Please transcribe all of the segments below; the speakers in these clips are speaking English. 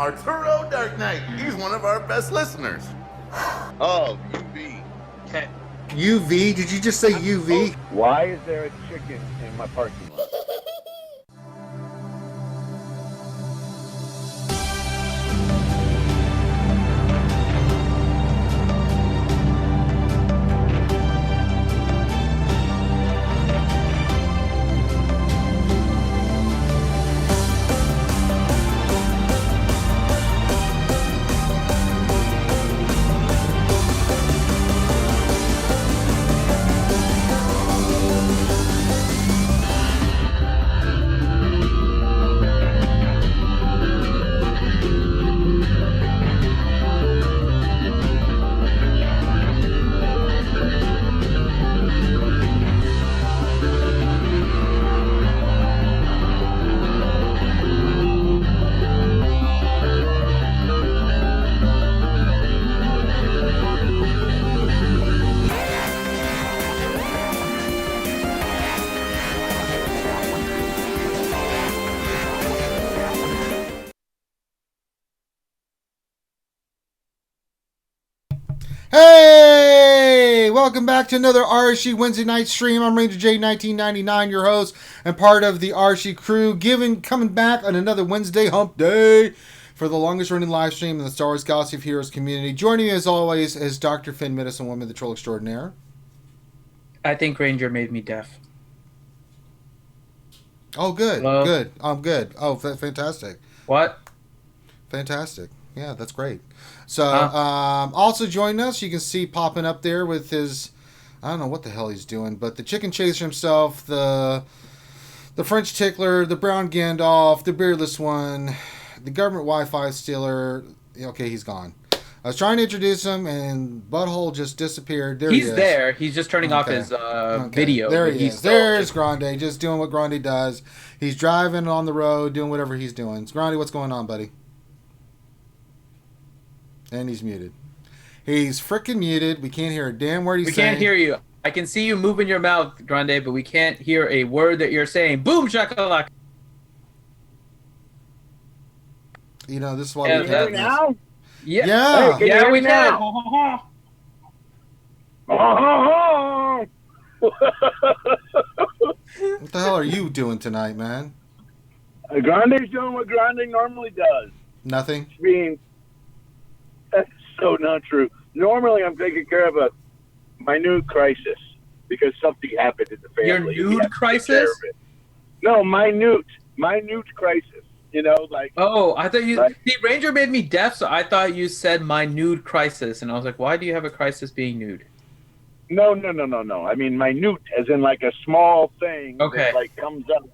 Arturo Dark Knight. He's one of our best listeners. Oh, UV. UV? Did you just say UV? Why is there a chicken in my parking lot? Hey! Welcome back to another RSG Wednesday night stream. I'm Ranger J1999, your host and part of the RSG crew, coming back on another Wednesday hump day for the longest running live stream in the Star Wars Galaxy of Heroes community. Joining me as always is Dr. Finn Medicine Woman, the Troll Extraordinaire. I think Ranger made me deaf. Oh, good. Hello? Good. I'm good. Oh, fantastic. What? Fantastic. Yeah, that's great. So, also joining us, you can see popping up there with his, I don't know what the hell he's doing, but the Chicken Chaser himself, the French Tickler, the Brown Gandalf, the Beardless One, the Government Wi-Fi Stealer. Okay, he's gone. I was trying to introduce him, and Butthole just disappeared. There he is. He's there. He's just turning off his video. There he is. There's Grande, just doing what Grande does. He's driving on the road, doing whatever he's doing. Grande, what's going on, buddy? And he's muted. He's freaking muted. We can't hear a damn word he's saying. We can't hear you. I can see you moving your mouth, Grande, but we can't hear a word that you're saying. Boom, shakalaka. You know, this is why we can't. Now? Yeah. Yeah. Hey, Yeah, we now? can. What the hell are you doing tonight, man? Grande's doing what Grande normally does. Nothing? That's so not true. Normally, I'm taking care of a minute crisis because something happened in the family. Your We nude have to take care crisis? of it. No, minute crisis. You know, like. Oh, I thought you... Like- See, Ranger made me deaf, so I thought you said my nude crisis. And I was like, why do you have a crisis being nude? No. I mean, minute, as in like a small thing Okay. that like comes up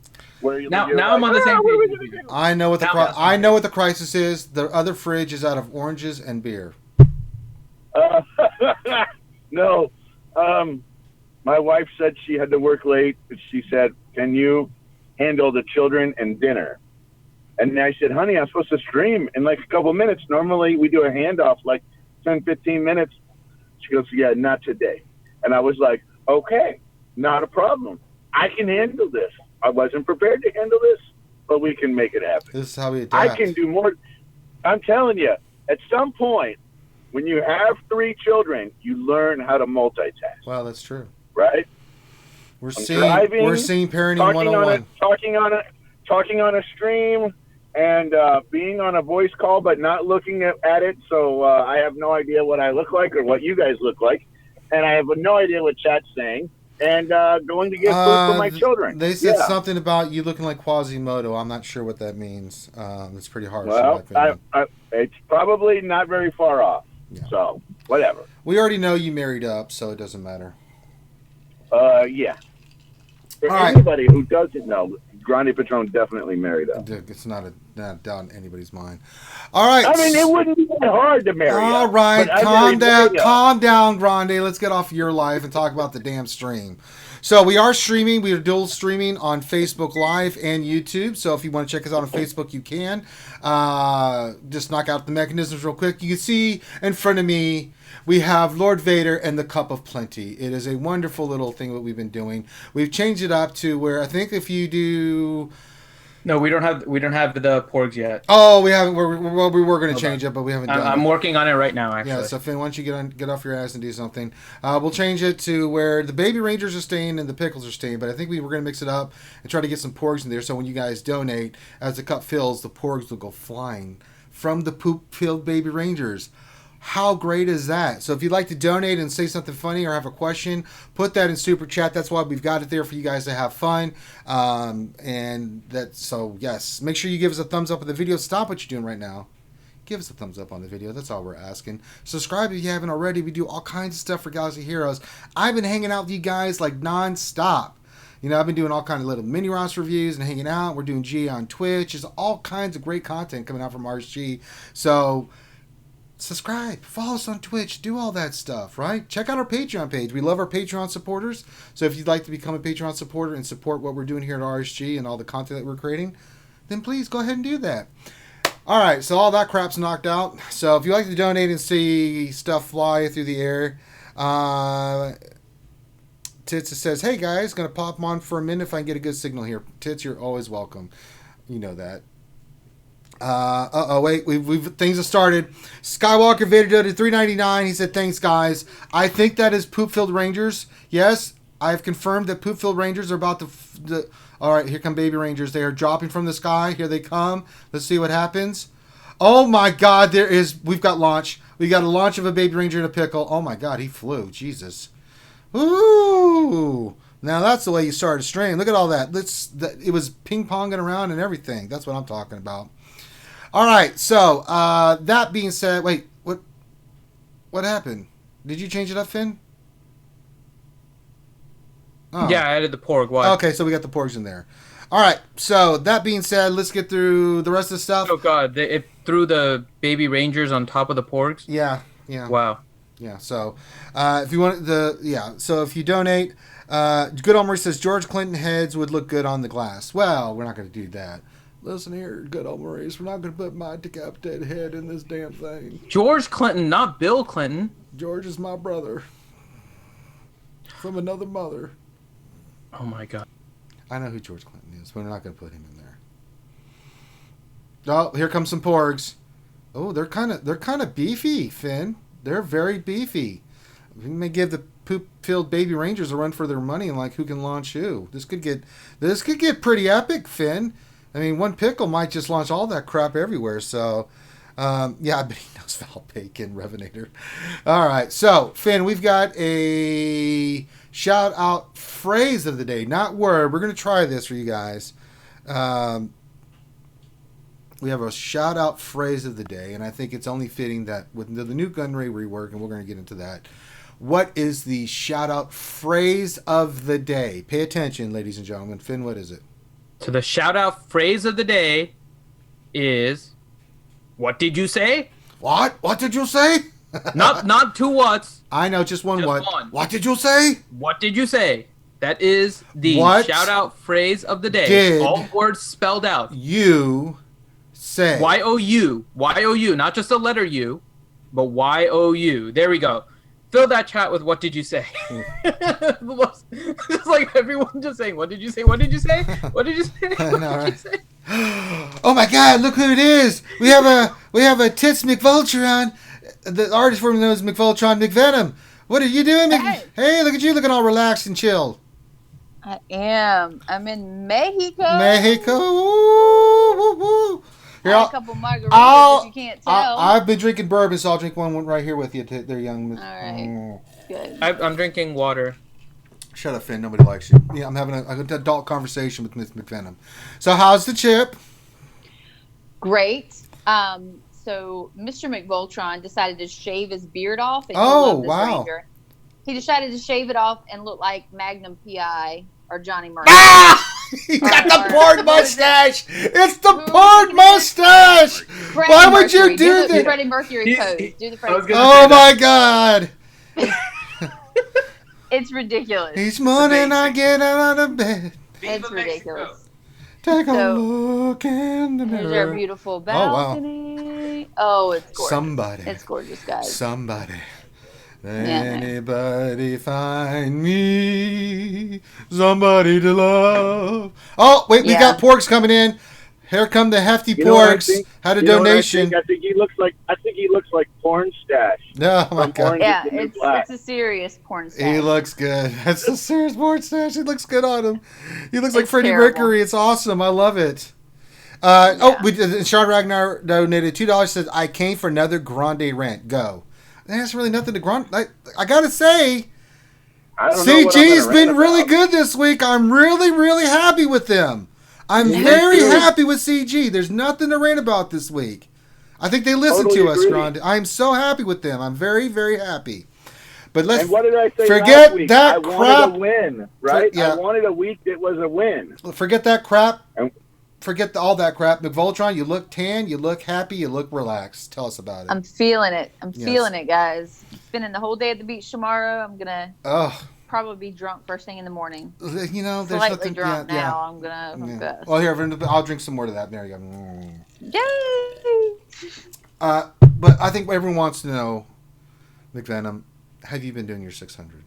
where you. Now you're I'm like, on the same what are we page. gonna do?" I know what the Now- I know what the crisis is. The other fridge is out of oranges and beer. No. My wife said she had to work late. She said, "Can you handle the children and dinner?" And I said, "Honey, I'm supposed to stream in like a couple minutes. Normally we do a handoff like 10, 15 minutes." She goes, "Yeah, not today." And I was like, "Okay, not a problem. I can handle this. I wasn't prepared to handle this, but we can make it happen. This is how we adapt. I can do more." I'm telling you, at some point, when you have 3 children, you learn how to multitask, Wow, that's true. right? We're driving, seeing parenting 101. Talking on a stream, and being on a voice call, but not looking at it. So I have no idea what I look like or what you guys look like, and I have no idea what chat's saying. And going to get food for my children. They said Yeah. something about you looking like Quasimodo. I'm not sure what that means. It's pretty harsh. Well, in my opinion. it's probably not very far off. Yeah. So whatever. We already know you married up, so it doesn't matter. Yeah. For All right. anybody who doesn't know, Grande Patron definitely married up. It's not a doubt in anybody's mind. All right. I mean, it wouldn't be that hard to marry. All up, right, but I calm married down, Maria. calm down, Grande. Let's get off your life and talk about the damn stream. So we are streaming. We are dual streaming on Facebook Live and YouTube. So if you want to check us out on Facebook, you can. Just knock out the mechanisms real quick. You can see in front of me, we have Lord Vader and the Cup of Plenty. It is a wonderful little thing that we've been doing. We've changed it up to where I think if you do No, we don't have the porgs yet. Oh, we haven't. We were going to change it, but we haven't done it. I'm working on it right now, actually. Yeah, so Finn, why don't you get off your ass and do something? We'll change it to where the baby rangers are staying and the pickles are staying, but I think we're going to mix it up and try to get some porgs in there, so when you guys donate, as the cup fills, the porgs will go flying from the poop-filled baby rangers. How great is that? So if you'd like to donate and say something funny or have a question, put that in Super Chat. That's why we've got it there for you guys to have fun. Yes, make sure you give us a thumbs up on the video. Stop what you're doing right now. Give us a thumbs up on the video. That's all we're asking. Subscribe if you haven't already. We do all kinds of stuff for Galaxy Heroes. I've been hanging out with you guys like non-stop. You know, I've been doing all kinds of little mini Ross reviews and hanging out. We're doing G on Twitch. There's all kinds of great content coming out from RSG. So subscribe, follow us on Twitch, do all that stuff, right? Check out our Patreon page. We love our Patreon supporters. So if you'd like to become a Patreon supporter and support what we're doing here at RSG and all the content that we're creating, then please go ahead and do that. All right, so all that crap's knocked out. So if you'd like to donate and see stuff fly through the air, Tits says, hey guys, gonna pop on for a minute if I can get a good signal here. Tits, you're always welcome. You know that. Wait, we've things have started. Skywalker Vader did $3.99. He said, thanks guys. I think that is Poop-Filled Rangers. Yes, I've confirmed that Poop-Filled Rangers are about to all right, here come baby rangers. They are dropping from the sky. Here they come. Let's see what happens. Oh my god, we've got launch. We got a launch of a baby ranger in a pickle. Oh my god, he flew. Jesus. Ooh. Now that's the way you start a stream. Look at all that. It was ping-ponging around and everything. That's what I'm talking about. All right, so that being said, wait, what happened? Did you change it up, Finn? Oh. Yeah, I added the porg. Why? Okay, so we got the porgs in there. All right, so that being said, let's get through the rest of the stuff. Oh god, it threw the baby rangers on top of the porgs? Yeah. Wow. Yeah, so if you want so if you donate, Good Old Marie says George Clinton heads would look good on the glass. Well, we're not going to do that. Listen here, Good Old Maurice, we're not going to put my decapitated head in this damn thing. George Clinton, not Bill Clinton. George is my brother. From another mother. Oh my god. I know who George Clinton is, but we're not going to put him in there. Oh, here comes some porgs. Oh, they're kind of beefy, Finn. They're very beefy. We may give the poop-filled baby rangers a run for their money and like who can launch who. This could get pretty epic, Finn. I mean, one pickle might just launch all that crap everywhere. So, yeah, I bet he knows Val Bacon, Revenator. All right, so Finn, we've got a shout-out phrase of the day, not word. We're gonna try this for you guys. We have a shout-out phrase of the day, and I think it's only fitting that with the Nute Gunray rework, and we're going to get into that. What is the shout-out phrase of the day? Pay attention, ladies and gentlemen. Finn, what is it? So the shout-out phrase of the day is, what did you say? What? What did you say? Not two whats. I know, just one Just what. one. What did you say? What did you say? That is the shout-out phrase of the day. Did all words spelled out. You say. Y-O-U. Y-O-U. Not just the letter U, but Y-O-U. There we go. Fill that chat with what did you say? It's like everyone just saying, what did you say? What did you say? What did you say? What did you say? Oh my god, look who it is. We have a Tits McVultron. The artist formerly known as McVultron McVenom. What are you doing? Hey, look at you looking all relaxed and chill. I am. I'm in Mexico. Woo, woo, woo. Here, a couple margaritas, if you can't tell. I've been drinking bourbon, so I'll drink one right here with you. There, young. All right. Good. I'm drinking water. Shut up, Finn. Nobody likes you. Yeah, I'm having an adult conversation with Miss McVenom. So, how's the chip? Great. So, Mr. McVultron decided to shave his beard off. And wow. Ranger. He decided to shave it off and look like Magnum P.I. or Johnny Murphy. Ah! He got the porn mustache! It's the porn mustache! Why would you do that? Do the Freddie Mercury pose. Do the Freddie Mercury. Oh my god! It's ridiculous. Each morning I get out of bed. It's ridiculous. Take a look in the mirror. Here's our beautiful balcony. Oh, it's gorgeous. Somebody. It's gorgeous, guys. Somebody. Anybody find me somebody to love? Oh, wait, we got porgs coming in. Here come the hefty You know what I porks. think? Had a You know what donation. I think he looks like Porn Stash. Oh my From god. Orange Yeah, is the New it's Black. a serious porn He stash. looks good. That's a serious board stash. He looks good on him. He looks like It's Freddie terrible. Mercury. It's awesome. I love it. Yeah. Oh, we did. Sean Ragnar donated $2. Says I came for another grande rant. Go. That's really nothing to grande. I gotta say, I don't know what I'm CG's gonna been rant really about. good this week. I'm really happy with them. I'm Me very too. happy with CG. There's nothing to rant about this week. I think they listen Totally to us, agree. Grande. I'm so happy with them. I'm very happy. But let's And what did I say forget last week? that I crap. wanted a win, right? Yeah. I wanted a week that was a win. Forget that crap. And- Forget all that crap. McVoltron, you look tan, you look happy, you look relaxed. Tell us about it. I'm feeling it. I'm Yes. feeling it, guys. Spending the whole day at the beach tomorrow. I'm gonna Oh, probably be drunk first thing in the morning. you know, there's Slightly nothing. drunk yeah, now. I'm gonna. yeah. Go. Well, here, I'll drink some more to that. There you go. Yay! But I think everyone wants to know, McVenom, have you been doing your 600?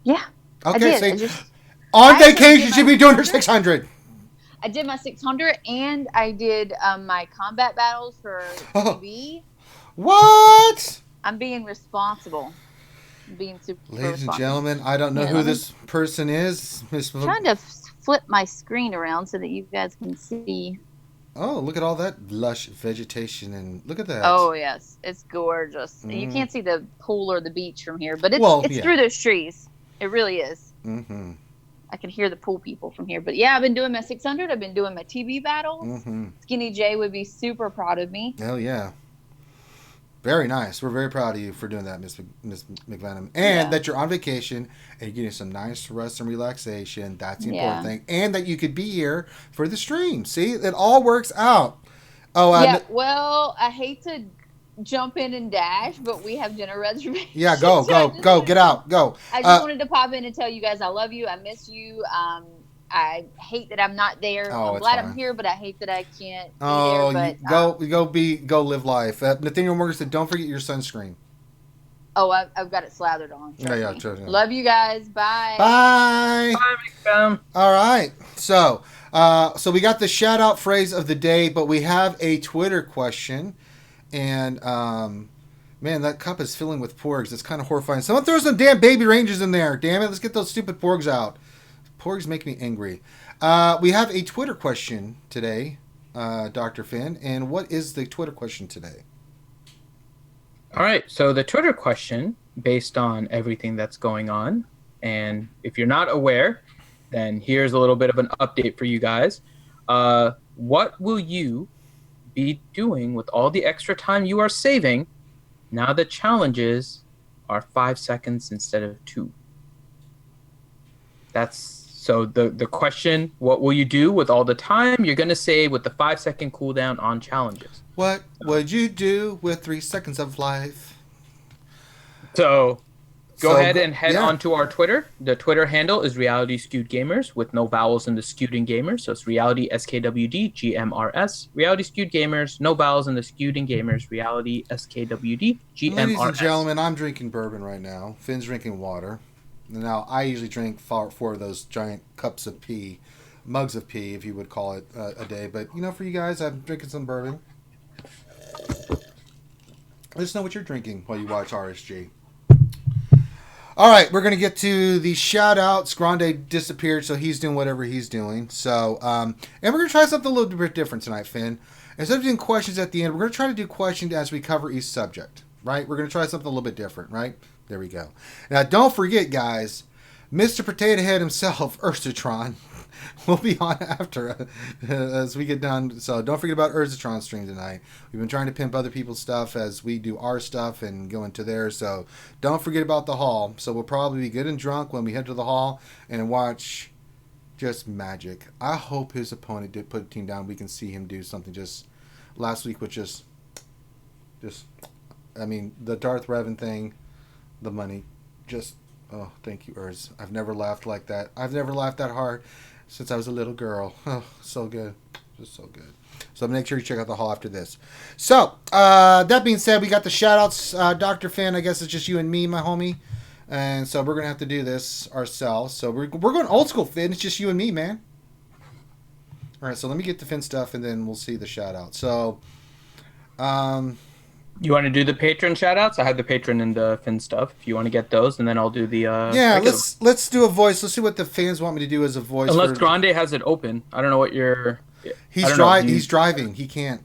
Yeah, I Okay, did. see, I on actually vacation, did she'd my be doing her 600. 600. I did my 600 and I did my combat battles for Oh. TV. What? I'm being responsible. I'm being super Ladies and responsible. gentlemen, I don't know Yeah, who let me- this person is. Miss. I'm trying to flip my screen around so that you guys can see. Oh, look at all that lush vegetation and look at that. Oh yes, it's gorgeous. You Mm. can't see the pool or the beach from here, but it's Well, it's yeah. through those trees. It really is. Mm-hmm. I can hear the pool people from here. But yeah, I've been doing my 600. I've been doing my TV battles. Mm-hmm. Skinny J would be super proud of me. Hell yeah. Very nice. We're very proud of you for doing that, Miss McVenom. And Yeah. that you're on vacation and you're getting some nice rest and relaxation. That's the important Yeah. thing. And that you could be here for the stream. See, it all works out. Oh, Yeah, well, I hate to jump in and dash, but we have dinner reservations. yeah, go, So I go, just go, wanted- get out, go. I just wanted to pop in and tell you guys I love you. I miss you. I hate that I'm not there. Oh, I'm it's glad fine. I'm here, but I hate that I can't be Oh, there. But go live life. Nathaniel Morgan said, don't forget your sunscreen. I've got it slathered on. Yeah, yeah, me. true, yeah. Love you guys. Bye. Bye. Bam. All right. So we got the shout out phrase of the day, but we have a Twitter question. And, man, that cup is filling with porgs. It's kind of horrifying. Someone throw some damn baby rangers in there. Damn it. Let's get those stupid porgs out. Porgs make me angry. We have a Twitter question today, Dr. Finn. And what is the Twitter question today? All right. So the Twitter question, based on everything that's going on, and if you're not aware, then here's a little bit of an update for you guys. What will you be doing with all the extra time you are saving now that challenges are 5 seconds instead of 2? That's so the question, what will you do with all the time you're going to save with the 5 second cooldown on challenges? What would you do with 3 seconds of life? So go So, ahead and head yeah. on to our Twitter. The Twitter handle is Reality Skewed Gamers with no vowels in the skewed in gamers. So it's Reality SKWD GMRS. Reality Skewed Gamers, no vowels in the skewed in gamers. Reality SKWD GMRS. Ladies and gentlemen, I'm drinking bourbon right now. Finn's drinking water. Now, I usually drink four of those giant cups of pee, mugs of pee, if you would call it, a day. But, you know, for you guys, I'm drinking some bourbon. Let us know what you're drinking while you watch RSG. All right, we're going to get to the shout-outs. Grande disappeared, so he's doing whatever he's doing. So, and we're going to try something a little bit different tonight, Finn. Instead of doing questions at the end, we're going to try to do questions as we cover each subject, right? We're going to try something a little bit different, right? There we go. Now, don't forget, guys, Mr. Potato Head himself, Ursatron, will be on after as we get done. So don't forget about Ursatron's stream tonight. We've been trying to pimp other people's stuff as we do our stuff and go into theirs. So don't forget about the hall. So we'll probably be good and drunk when we head to the hall and watch just magic. I hope his opponent did put a team down. We can see him do something. Just last week with just I mean, the Darth Revan thing, the money, just, oh, thank you, Urs. I've never laughed like that. I've never laughed that hard since I was a little girl. Oh, so good. Just so good. So make sure you check out the hall after this. So, that being said, we got the shout-outs. Dr. Finn, I guess it's just you and me, my homie. And so we're going to have to do this ourselves. So we're going old school, Finn. It's just you and me, man. All right, so let me get the Finn stuff, and then we'll see the shout out. So, You want to do the patron shout outs? I have the patron and the Finn stuff. If you want to get those, and then I'll do the yeah, regular. let's do a voice. Let's see what the fans want me to do as a voice. Unless Grande has it open. I don't know what you're... He's driving. He can't.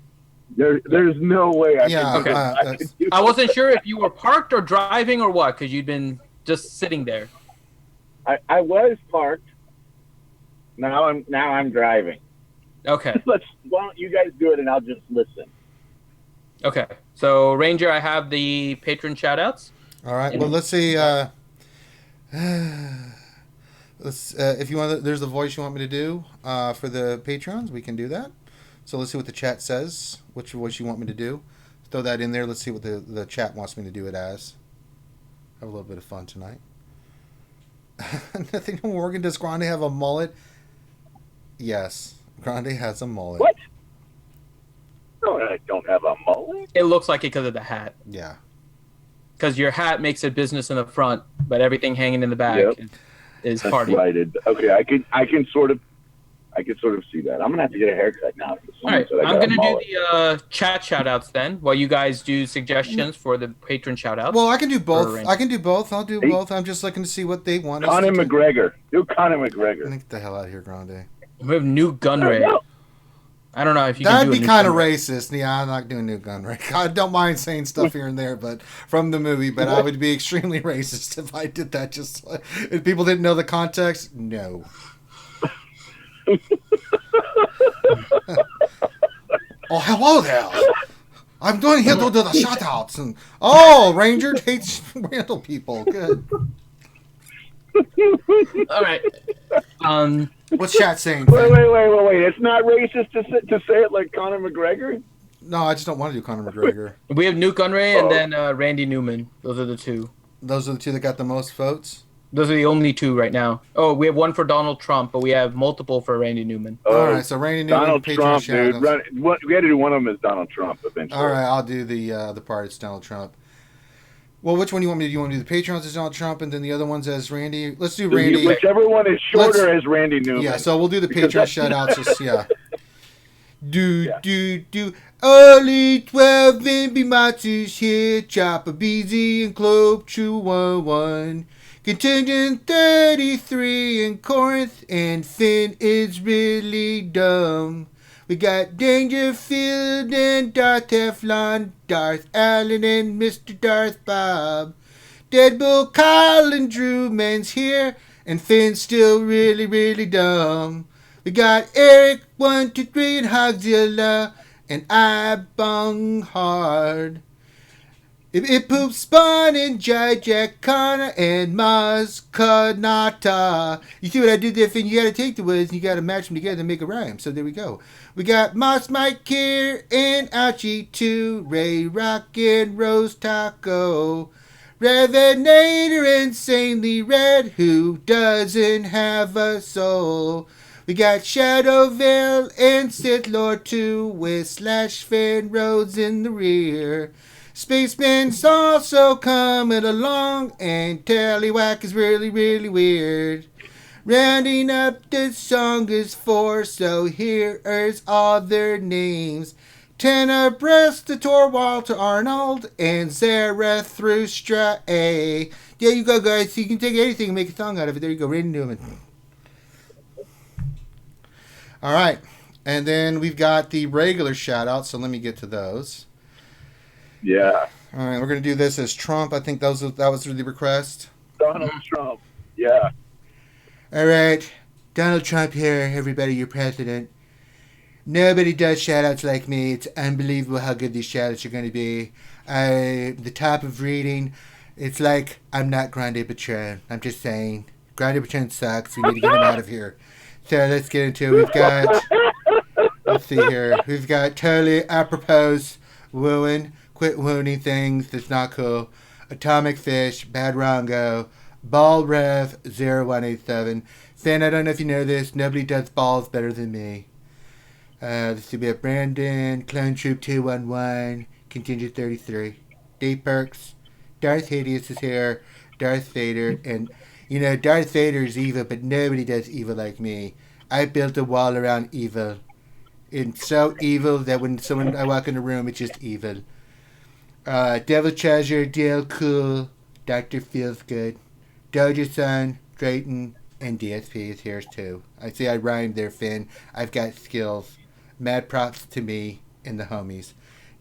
There's no way I Yeah, can. okay. I can do I wasn't sure if you were parked or driving or what, because you'd been just sitting there. I was parked. Now I'm driving. Okay. Why don't you guys do it and I'll just listen. Okay. So, Ranger, I have the patron shout outs. All right. Well, let's see. Let's if you want, there's the voice you want me to do for the patrons. We can do that. So let's see what the chat says. Which voice you want me to do? Throw that in there. Let's see what the chat wants me to do it as. Have a little bit of fun tonight. Nothing. Morgan, does Grande have a mullet? Yes, Grande has a mullet. What? No, I don't have a mullet. It looks like it because of the hat. Yeah. Because your hat makes it business in the front, but everything hanging in the back is That's party. lighted. Okay, I can sort of see that. I'm gonna have to get a haircut now. All right, I'm going to do the chat shout-outs then, while you guys do suggestions for the patron shout-outs. Well, I can do both. Or- I can do both. I'll do both. I'm just looking to see what they want. us Conor to do. McGregor. Do Conor McGregor. Get the hell out of here, Grande. We have Nute Gunray. No. I don't know if you That'd can do be a kind of Nute Gunray. racist. Yeah, I'm not doing Nute Gunray. I don't mind saying stuff here and there, but from the movie. But I would be extremely racist if I did that. Just if people didn't know the context, no. Oh, hello there. I'm going here to do the shout-outs. And, Ranger hates Randall people. Good. All right. What's chat saying? Wait. It's not racist to say it like Conor McGregor? No, I just don't want to do Conor McGregor. We have Nute Gunray and then Randy Newman. Those are the two. Those are the two that got the most votes? Those are the only two right now. Oh, we have one for Donald Trump, but we have multiple for Randy Newman. All right, so Randy Newman, Donald Patreon Trump, shout-outs. dude. We got to do one of them as Donald Trump eventually. All right, I'll do the part it's Donald Trump. Well, which one do you want me to do? You want me to do the Patrons as Donald Trump and then the other ones as Randy? Let's do Randy. Whichever one is shorter as Randy Newman. Yeah, so we'll do the Because Patreon that's- shout-outs. Just, yeah. Do. Early 12 and be matches here. Chopper, BZ, and Cloak, True 1. Contingent 33 in Corinth, and Finn is really dumb. We got Dangerfield and Darth Teflon, Darth Allen and Mr. Darth Bob. Deadpool, Kyle, and Drew Man's here, and Finn's still really, really dumb. We got Eric 123 and Hogzilla, and I bung hard. It poops Spawn and Jack Connor and Maz Kanata. You see what I did there, Finn? You gotta take the words and you gotta match them together and make a rhyme. So there we go. We got Moss Mike here and Ouchie 2, Ray Rock and Rose Taco. Revenator Insanely Red, who doesn't have a soul. We got Shadowvale and Sith Lord 2 with Slash Fan Rhodes in the rear. Spaceman's also coming along, and Tallywhack is really, really weird. Rounding up the song is 4, so here's all their names. Tenebris, the Tor Walter Arnold, and Zarathustra A. There you go, guys. So you can take anything and make a song out of it. There you go, Randy Newman. All right. And then we've got the regular shout-outs, so let me get to those. Yeah. All right, we're going to do this as Trump. I think that was the request. Donald Trump. Yeah. All right. Donald Trump here, everybody, your president. Nobody does shout-outs like me. It's unbelievable how good these shout-outs are going to be. The top of reading, it's like I'm not Grande Patron. I'm just saying. Grande Patron sucks. We need to get him out of here. So let's get into it. We've got, let's see here. We've got totally apropos wooing. Quit wounding things. That's not cool. Atomic Fish. Bad Rongo. Ball Rev 0187. Finn, I don't know if you know this. Nobody does balls better than me. This will be a Brandon. Clone Troop 211. Contingent 33. D Perks. Darth Hideous is here. Darth Vader. And, Darth Vader is evil, but nobody does evil like me. I built a wall around evil. It's so evil that when I walk in the room, it's just evil. Devil Treasure, DL Cool, Dr. Feels Good, Doja-san, Drayton, and DSP is here too. I see I rhymed there, Finn. I've got skills. Mad props to me and the homies.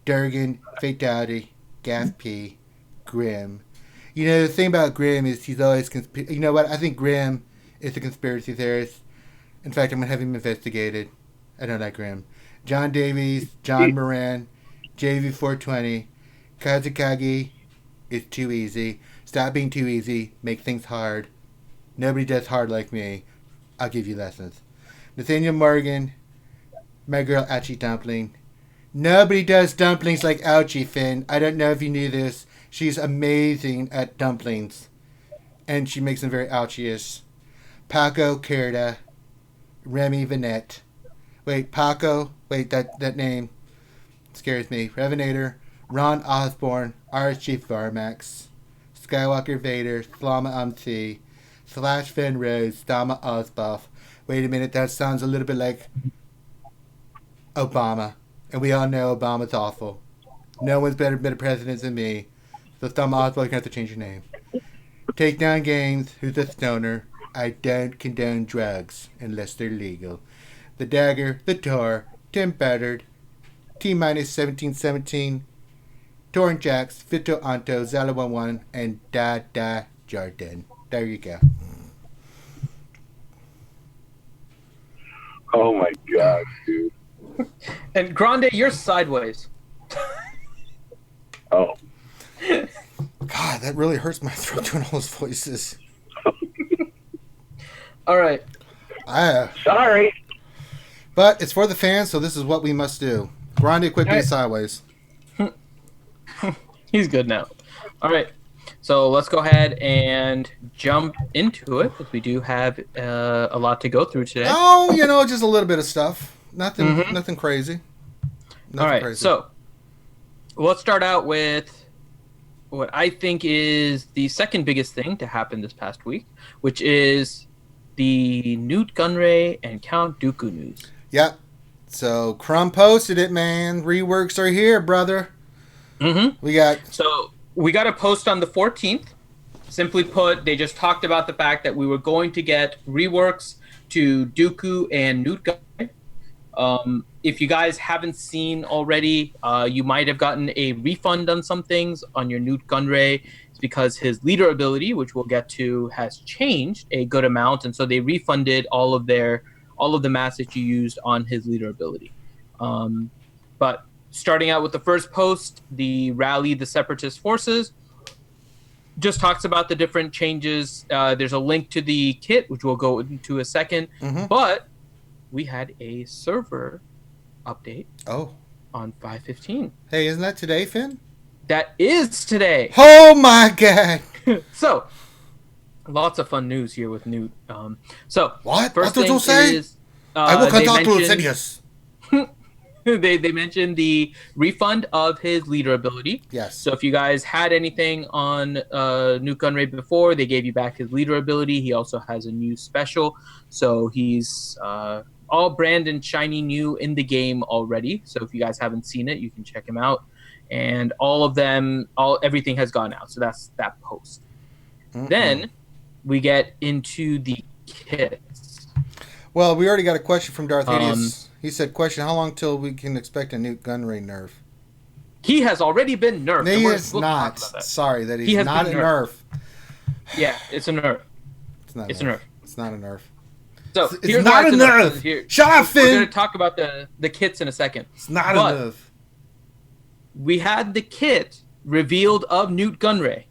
Durgan, Fatality, Gaff P, Grim. You know, the thing about Grim is he's always... you know what? I think Grim is a conspiracy theorist. In fact, I'm going to have him investigated. I don't like Grim. John Davies, John Moran, JV420, Kazukagi is too easy. Stop being too easy. Make things hard. Nobody does hard like me. I'll give you lessons. Nathaniel Morgan, my girl Ouchie Dumpling. Nobody does dumplings like Ouchie, Finn. I don't know if you knew this. She's amazing at dumplings. And she makes them very ouchie-ish. Paco Kerda, Remy Vanette. Wait, Paco. Wait, that name scares me. Revenator, Ron Osborne, RS Chief Varmax, Skywalker Vader, Slama Umti, Slash Finn Rose, Stama Osbuff. Wait a minute, that sounds a little bit like Obama. And we all know Obama's awful. No one's been a president than me. So Stama Osbuff, you're going to have to change your name. Takedown Games, who's a stoner. I don't condone drugs unless they're legal. The Dagger, The Tor, Tim Battered, T-1717, Torrent Jacks, Fito Anto, Zala11, and Da Jardin. There you go. Oh my gosh, dude. And Grande, you're sideways. Oh. God, that really hurts my throat doing all those voices. All right. Sorry. But it's for the fans, so this is what we must do. Grande, quit being sideways. He's good now. All right. So let's go ahead and jump into it because we do have a lot to go through today. Oh, just a little bit of stuff. Nothing crazy. All right. So let's start out with what I think is the second biggest thing to happen this past week, which is the Nute Gunray and Count Dooku news. Yep. So Crumb posted it, man. Reworks are here, brother. Mm-hmm. We got a post on the 14th. Simply put, they just talked about the fact that we were going to get reworks to Dooku and Nute Gunray. If you guys haven't seen already, you might have gotten a refund on some things on your Nute Gunray. It's because his leader ability, which we'll get to, has changed a good amount, and so they refunded all of the mats that you used on his leader ability. But starting out with the first post, the Rally the Separatist Forces just talks about the different changes. There's a link to the kit, which we'll go into a second. Mm-hmm. But we had a server update on 5.15. Hey, isn't that today, Finn? That is today. Oh, my God. So, lots of fun news here with Nute. What? First what did you say? Is, I will contact you, Sidious. They mentioned the refund of his leader ability. Yes. So if you guys had anything on Nute Gunray before, they gave you back his leader ability. He also has a new special. So he's all brand and shiny new in the game already. So if you guys haven't seen it, you can check him out. And everything has gone out. So that's that post. Mm-mm. Then we get into the kits. Well, we already got a question from Darth Hideous. He said, question, how long till we can expect a Nute Gunray nerf? He has already been nerfed. No, he is not. Sorry, that he's not a nerf. Yeah, it's a nerf. It's not a nerf. It's not a nerf. So it's not a nerf. Shut up, Finn. We're going to talk about the kits in a second. It's not a nerf. We had the kit revealed of Nute Gunray.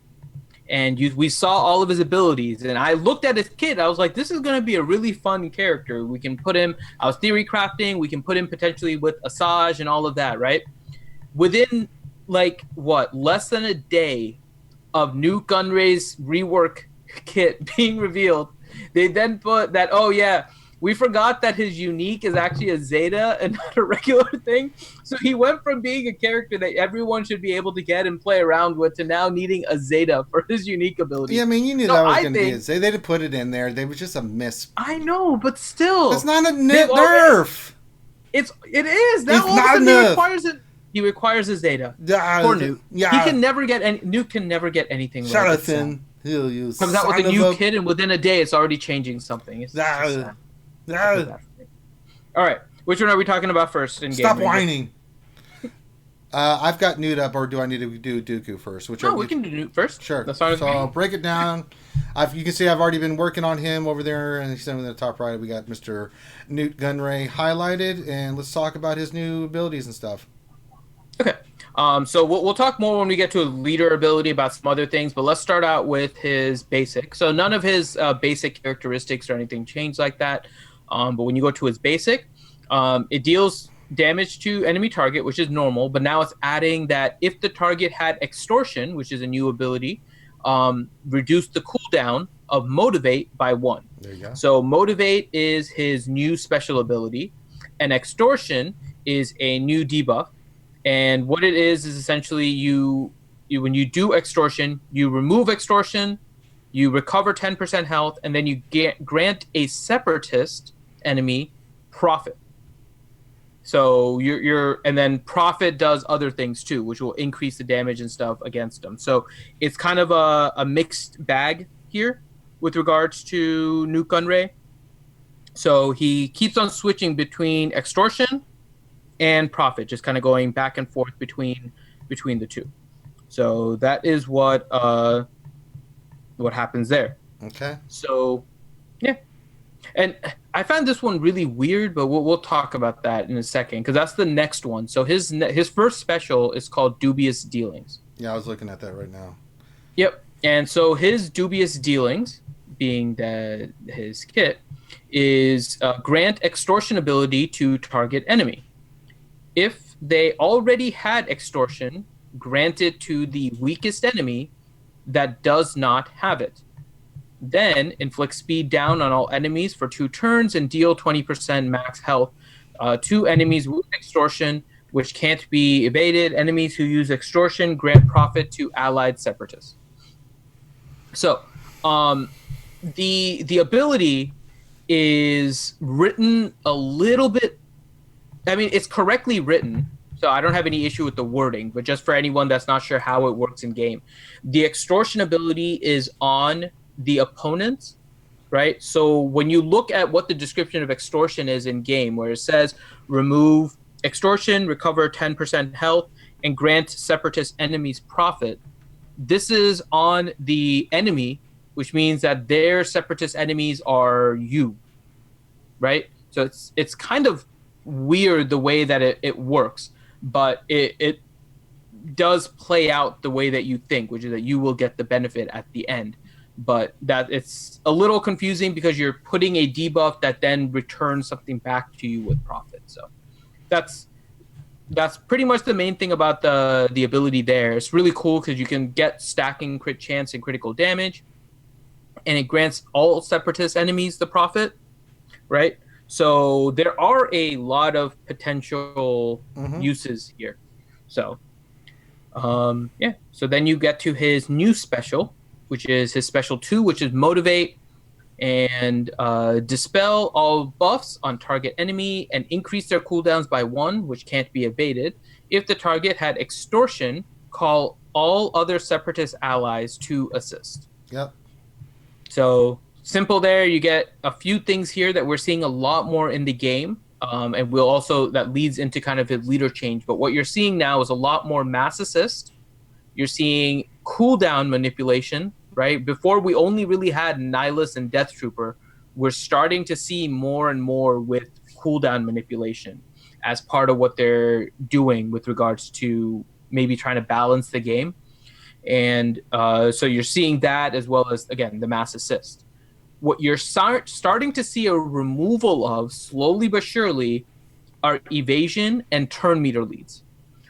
And we saw all of his abilities. And I looked at his kit. I was like, this is going to be a really fun character. We can put him... I was theory crafting. We can put him potentially with Asajj and all of that, right? Within, less than a day of Nute Gunray's rework kit being revealed, they then put that, we forgot that his unique is actually a Zeta and not a regular thing. So he went from being a character that everyone should be able to get and play around with to now needing a Zeta for his unique ability. Yeah, I mean, you knew that was going to be a Zeta. They didn't put it in there. They was just a miss. I know, but still. It's not a nerf. It is. That It's all of a not sudden enough. he requires it. He requires his data. Poor Nute. Yeah. He can never get any. Nute can never get anything Shut right. up, It's sad. Finn. You Comes out with a new kid, and within a day, it's already changing something. It's just sad. I feel bad for me. All right, which one are we talking about first? In Stop game whining. I've got Nute up, or do I need to do Dooku first? No, we can do Nute first. Sure. That's fine. So I'll break it down. You can see I've already been working on him over there, and in the top right, we got Mr. Nute Gunray highlighted, and let's talk about his new abilities and stuff. Okay. So we'll talk more when we get to a leader ability about some other things, but let's start out with his basic. So none of his basic characteristics or anything change like that. But when you go to his basic, it deals damage to enemy target, which is normal, but now it's adding that if the target had extortion, which is a new ability, reduce the cooldown of motivate by 1. There you go. So motivate is his new special ability, and extortion is a new debuff. And what it is essentially you when you do extortion, you remove extortion, you recover 10% health, and then you grant a separatist enemy profit. So and then profit does other things too, which will increase the damage and stuff against them. So it's kind of a mixed bag here with regards to Nute Gunray. So he keeps on switching between extortion and profit, just kind of going back and forth between the two. So that is what happens there. Okay. So yeah, and I found this one really weird, but we'll talk about that in a second because that's the next one. So his first special is called Dubious Dealings. Yeah, I was looking at that right now. Yep, and so his Dubious Dealings, being his kit, is grant extortion ability to target enemy. If they already had extortion, grant it to the weakest enemy that does not have it. Then inflict speed down on all enemies for 2 turns and deal 20% max health to enemies with extortion, which can't be evaded. Enemies who use extortion grant profit to allied separatists. So the ability is written a little bit. I mean, it's correctly written, so I don't have any issue with the wording, but just for anyone that's not sure how it works in game, the extortion ability is on the opponent, right? So when you look at what the description of extortion is in game, where it says remove extortion, recover 10% health, and grant separatist enemies profit, this is on the enemy, which means that their separatist enemies are you, right? So it's kind of weird the way that it works, but it does play out the way that you think, which is that you will get the benefit at the end. But that it's a little confusing because you're putting a debuff that then returns something back to you with profit. So that's pretty much the main thing about the ability there. It's really cool because you can get stacking crit chance and critical damage, and it grants all separatist enemies the profit, right? So there are a lot of potential uses here. So yeah. So then you get to his new special, which is his special 2, which is motivate and dispel all buffs on target enemy and increase their cooldowns by 1, which can't be evaded. If the target had extortion, call all other separatist allies to assist. Yep. So simple there. You get a few things here that we're seeing a lot more in the game. And we'll also, that leads into kind of his leader change. But what you're seeing now is a lot more mass assist. You're seeing cooldown manipulation, right? Before we only really had Nihilus and Death Trooper. We're starting to see more and more with cooldown manipulation as part of what they're doing with regards to maybe trying to balance the game. And so you're seeing that as well as, again, the mass assist. What you're starting to see a removal of, slowly but surely, are evasion and turn meter leads,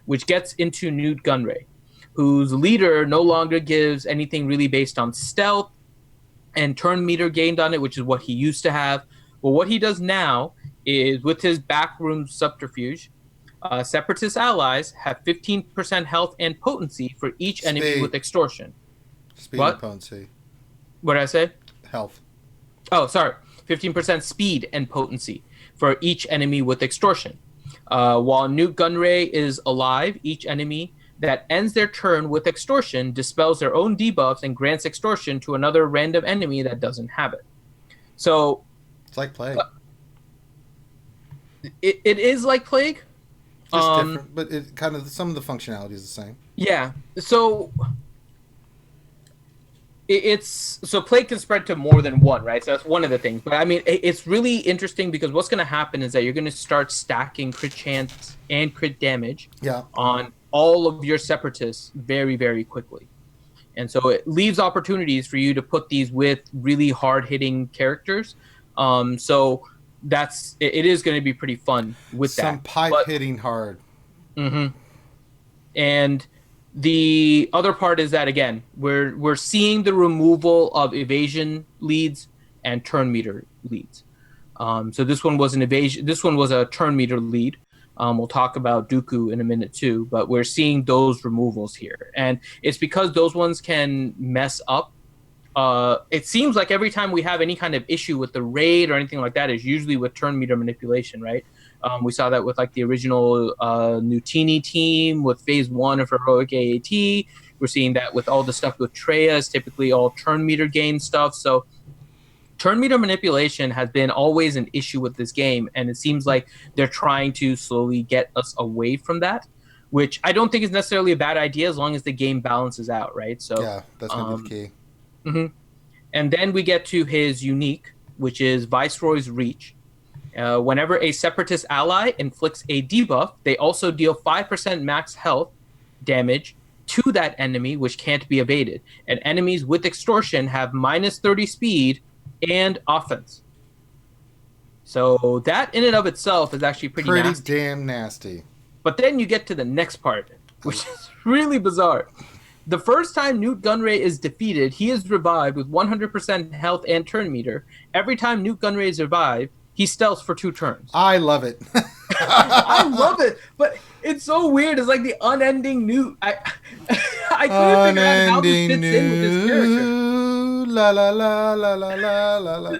which gets into Nute Gunray, whose leader no longer gives anything really based on stealth and turn meter gained on it, which is what he used to have. Well, what he does now is, with his backroom subterfuge, separatist allies have 15% health and potency for each enemy with extortion. Speed What? and potency. What did I say? Health. Oh, sorry. 15% speed and potency for each enemy with extortion. While Nute Gunray is alive, each enemy that ends their turn with extortion dispels their own debuffs and grants extortion to another random enemy that doesn't have it. So It's like Plague. It is like Plague. Just different, but it kind of some of the functionality is the same. Yeah. So so Plague can spread to more than one, right? So that's one of the things. But I mean, it's really interesting because what's going to happen is that you're going to start stacking crit chance and crit damage on all of your separatists very, very quickly. And so it leaves opportunities for you to put these with really hard-hitting characters. So it is going to be pretty fun with that. Some pipe hitting hard. Mm-hmm. And the other part is that, again, we're seeing the removal of evasion leads and turn meter leads. So this one was an evasion. This one was a turn meter lead. We'll talk about Dooku in a minute too, but we're seeing those removals here, and it's because those ones can mess up. It seems like every time we have any kind of issue with the raid or anything like that is usually with turn meter manipulation, right? We saw that with like the original Nutini team with phase 1 of Heroic AAT. We're seeing that with all the stuff with Treya, is typically all turn meter gain stuff. So turn meter manipulation has been always an issue with this game, and it seems like they're trying to slowly get us away from that, which I don't think is necessarily a bad idea as long as the game balances out, right? So yeah, that's going to be the key. Mm-hmm. And then we get to his unique, which is Viceroy's Reach. Whenever a Separatist ally inflicts a debuff, they also deal 5% max health damage to that enemy, which can't be evaded. And enemies with extortion have minus 30 speed and offense. So that in and of itself is actually pretty nasty. Damn nasty. But then you get to the next part, which is really bizarre. The first time Nute Gunray is defeated, he is revived with 100% health and turn meter. Every time Nute Gunray is revived, he stealths for 2 turns. I love it. I love it, but it's so weird. It's like the unending Nute. I couldn't figure out how this fits in with this character. La la la la la la la la.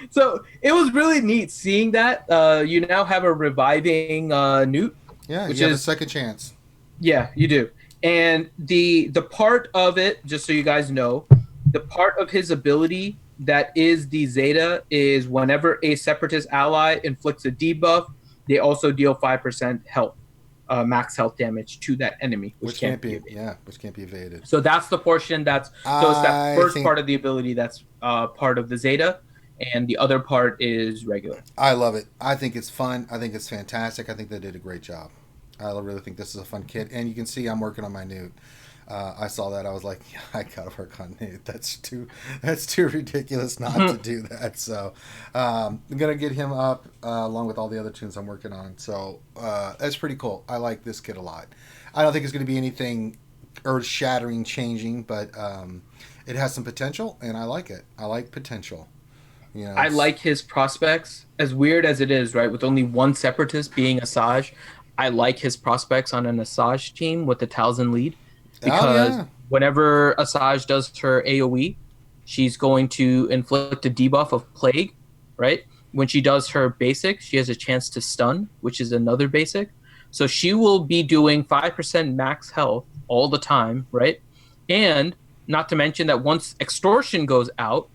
So it was really neat seeing that. You now have a reviving Nute. Yeah, you have a second chance. Yeah, you do. And the part of it, just so you guys know, the part of his ability that is the Zeta is whenever a Separatist ally inflicts a debuff, they also deal 5% health, max health damage to that enemy, which can't be evaded. Which can't be evaded. So that's the portion it's that first part of the ability that's part of the Zeta, and the other part is regular. I love it. I think it's fun. I think it's fantastic. I think they did a great job. I really think this is a fun kit, and you can see I'm working on my Nute. I saw that. I was like, yeah, I gotta work on Nute. That's too ridiculous not to do that. So I'm gonna get him up along with all the other tunes I'm working on. So that's pretty cool. I like this kit a lot. I don't think it's gonna be anything earth-shattering, changing, but it has some potential, and I like it. I like potential. You know, I like his prospects, as weird as it is, right? With only one Separatist being Asajj, I like his prospects on an Asajj team with the Talzin lead. Because whenever Asajj does her AoE, she's going to inflict a debuff of Plague, right? When she does her basic, she has a chance to stun, which is another basic. So she will be doing 5% max health all the time, right? And not to mention that once extortion goes out,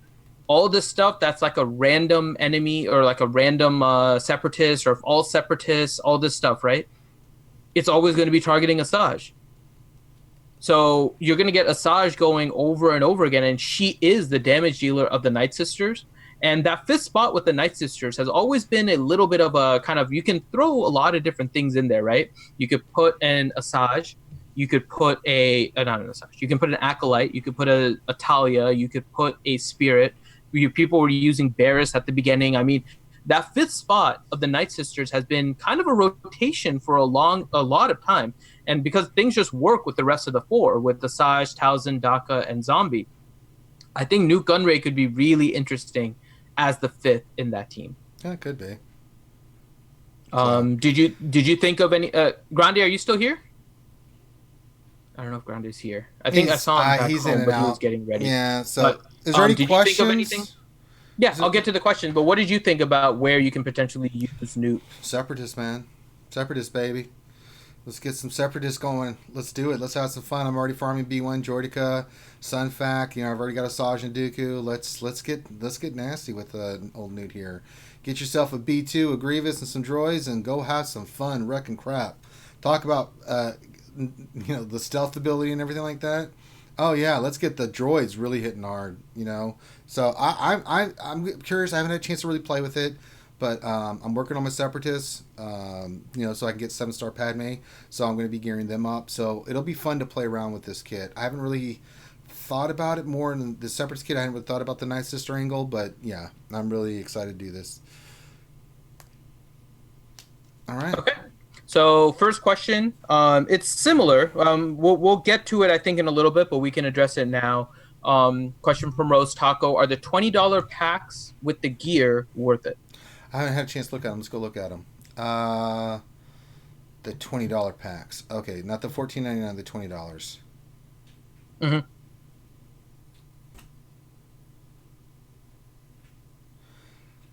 all this stuff that's like a random enemy or like a random separatist or all separatists, all this stuff, right? It's always going to be targeting Asajj. So you're going to get Asajj going over and over again, and she is the damage dealer of the Night Sisters. And that 5th spot with the Night Sisters has always been a little bit of a kind of, you can throw a lot of different things in there, right? You could put an Asajj, you could put not an Asajj, you can put an Acolyte, you could put a Talia, you could put a Spirit. People were using Barris at the beginning. I mean, that 5th spot of the Night Sisters has been kind of a rotation for a lot of time. And because things just work with the rest of the 4, with the Asajj, Talzin, Daka, and Zombie, I think Nute Gunray could be really interesting as the 5th in that team. Yeah, it could be. Did you think of any? Grande, are you still here? I don't know if Grande's here. I think I saw him back home, but he was getting ready. Yeah. So, but, is there any did questions? You think of anything? Yeah, I'll get to the question, but what did you think about where you can potentially use Nute? Separatist, man. Separatist, baby. Let's get some Separatists going. Let's do it. Let's have some fun. I'm already farming B1, Jordica, Sunfac. I've already got a Saj and Dooku. Let's get nasty with old Nute here. Get yourself a B2, a Grievous, and some droids, and go have some fun wrecking crap. Talk about the stealth ability and everything like that. Oh yeah, let's get the droids really hitting hard. So I'm curious. I haven't had a chance to really play with it, but I'm working on my Separatists. So I can get 7-star Padme. So I'm going to be gearing them up. So it'll be fun to play around with this kit. I haven't really thought about it more in the Separatist kit. I haven't really thought about the Night Sister angle, but yeah, I'm really excited to do this. All right. Okay. So first question, it's similar. We'll get to it, I think, in a little bit, but we can address it now. Question from Rose Taco: are the $20 packs with the gear worth it? I haven't had a chance to look at them. Let's go look at them. The $20 packs. Okay, not the $14.99. The $20. Mm-hmm.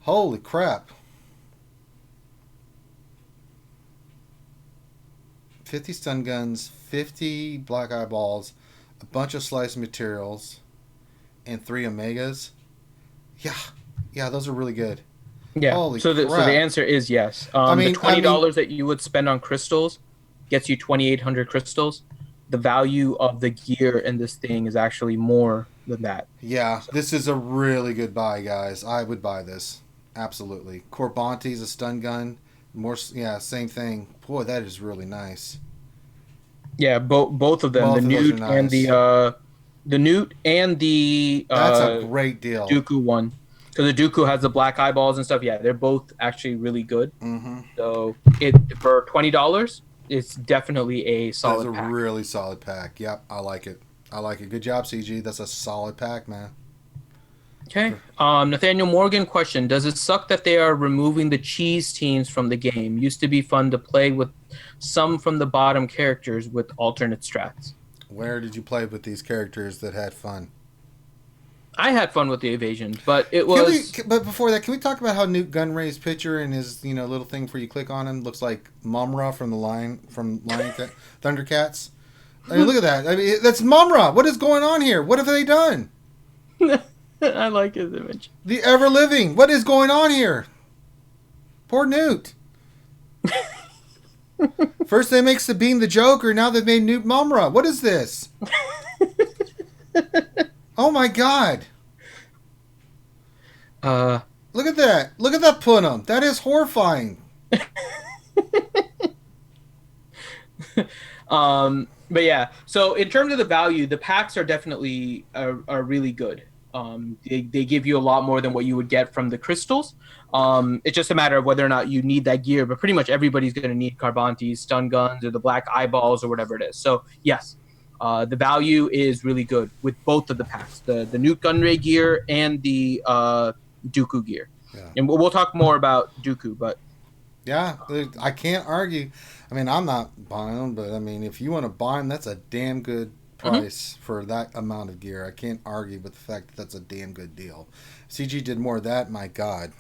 Holy crap! 50 stun guns, 50 black eyeballs, a bunch of sliced materials, and 3 omegas. Yeah, those are really good. Yeah. Holy so the answer is yes. The $20 that you would spend on crystals gets you 2,800 crystals. The value of the gear in this thing is actually more than that. Yeah, this is a really good buy, guys. I would buy this. Absolutely. Corbante's a stun gun. Same thing. Boy, that is really nice. Yeah, both of them, the Nute nice. and the Nute and the that's a great deal. Dooku one. So the Dooku has the black eyeballs and stuff. Yeah, they're both actually really good. Mm-hmm. So for $20, it's definitely a solid pack. That's a really solid pack. Yep, I like it. Good job, CG. That's a solid pack, man. Okay. Nathaniel Morgan question: does it suck that they are removing the cheese teams from the game? Used to be fun to play with some from the bottom characters with alternate strats. Where did you play with these characters that had fun? I had fun with the evasions, but it was. But before that, can we talk about how Nute Gunray's picture and his little thing where you click on him looks like Mumra from Thundercats? I mean, look at that. I mean, that's Mumra. What is going on here? What have they done? I like his image. The ever living. What is going on here? Poor Nute. First they make Sabine the Joker, now they've made Nute Mumra. What is this? Oh my god. Look at that. Look at that Punum. That is horrifying. But yeah, so in terms of the value, the packs are definitely are really good. They give you a lot more than what you would get from the crystals. It's just a matter of whether or not you need that gear, but pretty much everybody's going to need Carbantes, stun guns, or the black eyeballs, or whatever it is. So yes, the value is really good with both of the packs, the Nute Gunray gear and the Dooku gear. Yeah. And we'll talk more about Dooku, but yeah, I can't argue. I mean, I'm not buying them, but I mean, if you want to buy them, that's a damn good price for that amount of gear. I can't argue with the fact that that's a damn good deal. CG did more of that, my god.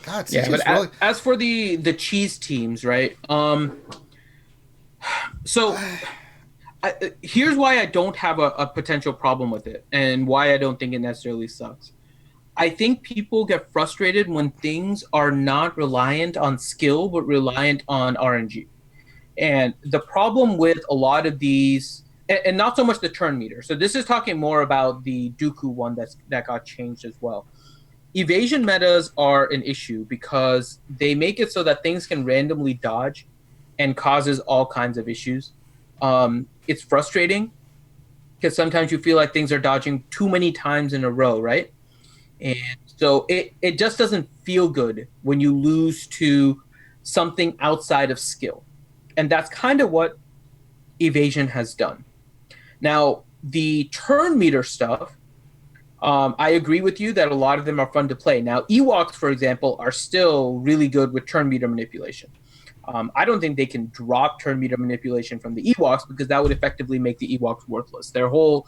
God, yeah, but really... as for the cheese teams, right? So here's why I don't have a potential problem with it, and why I don't think it necessarily sucks. I think people get frustrated when things are not reliant on skill, but reliant on RNG. And the problem with a lot of these, and not so much the turn meter. So this is talking more about the Dooku one that got changed as well. Evasion metas are an issue because they make it so that things can randomly dodge and causes all kinds of issues. It's frustrating because sometimes you feel like things are dodging too many times in a row, right? And so it just doesn't feel good when you lose to something outside of skill. And that's kind of what Evasion has done. Now, the turn meter stuff, I agree with you that a lot of them are fun to play. Now, Ewoks, for example, are still really good with turn meter manipulation. I don't think they can drop turn meter manipulation from the Ewoks because that would effectively make the Ewoks worthless. Their whole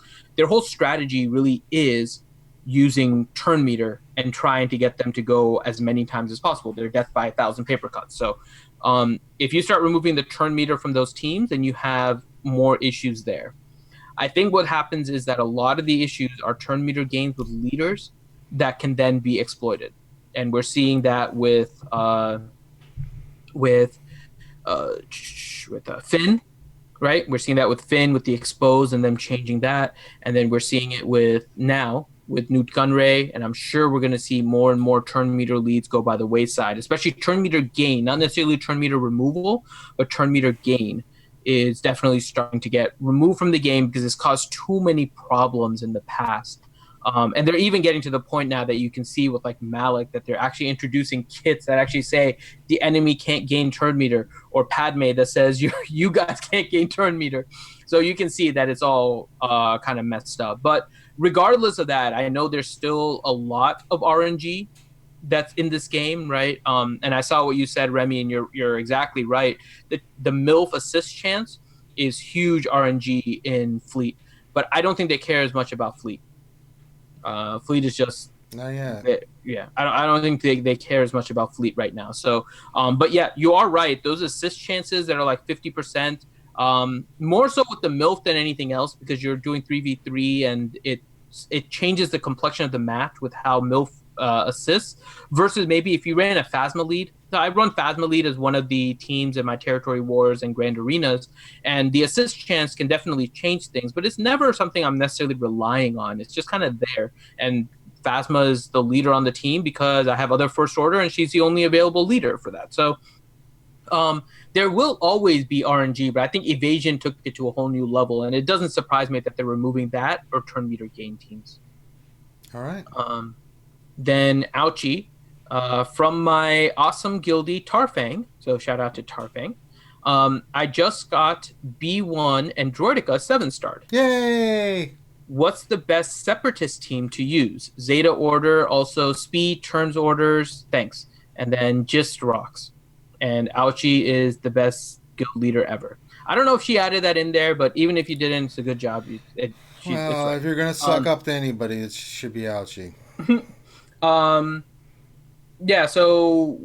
strategy really is using turn meter and trying to get them to go as many times as possible. They're death by 1,000 paper cuts. So if you start removing the turn meter from those teams, then you have more issues there. I think what happens is that a lot of the issues are turn meter gains with leaders that can then be exploited. And we're seeing that with Finn, right? We're seeing that with Finn, with the expose and them changing that. And then we're seeing it with Nute Gunray, and I'm sure we're going to see more and more turn meter leads go by the wayside, especially turn meter gain, not necessarily turn meter removal, but turn meter gain is definitely starting to get removed from the game because it's caused too many problems in the past. And they're even getting to the point now that you can see with like Malik that they're actually introducing kits that actually say the enemy can't gain turn meter, or Padme that says you guys can't gain turn meter. So you can see that it's all kind of messed up. But regardless of that, I know there's still a lot of RNG that's in this game, right? And I saw what you said, Remy, and you're exactly right. The MILF assist chance is huge RNG in Fleet, but I don't think they care as much about Fleet. Fleet is just not yet. I don't think they care as much about Fleet right now. So, but yeah, you are right. Those assist chances that are like 50%, more so with the MILF than anything else, because you're doing 3v3 and it changes the complexion of the match with how MILF assists versus maybe if you ran a Phasma lead. So I run Phasma lead as one of the teams in my Territory Wars and Grand Arenas, and the assist chance can definitely change things, but it's never something I'm necessarily relying on. It's just kind of there. And Phasma is the leader on the team because I have other First Order, and she's the only available leader for that. So there will always be RNG, but I think Evasion took it to a whole new level, and it doesn't surprise me that they're removing that or turn meter gain teams. All right. Then Ouchie, from my awesome guildie Tarfang, so shout out to Tarfang, I just got B1 and Droidica 7-starred. Yay! What's the best Separatist team to use? Zeta Order, also Speed, Turns Orders, thanks. And then Just Rocks. And Ouchie is the best guild leader ever. I don't know if she added that in there, but even if you didn't, it's a good job. It's right. If you're going to suck up to anybody, it should be Ouchie. Yeah, so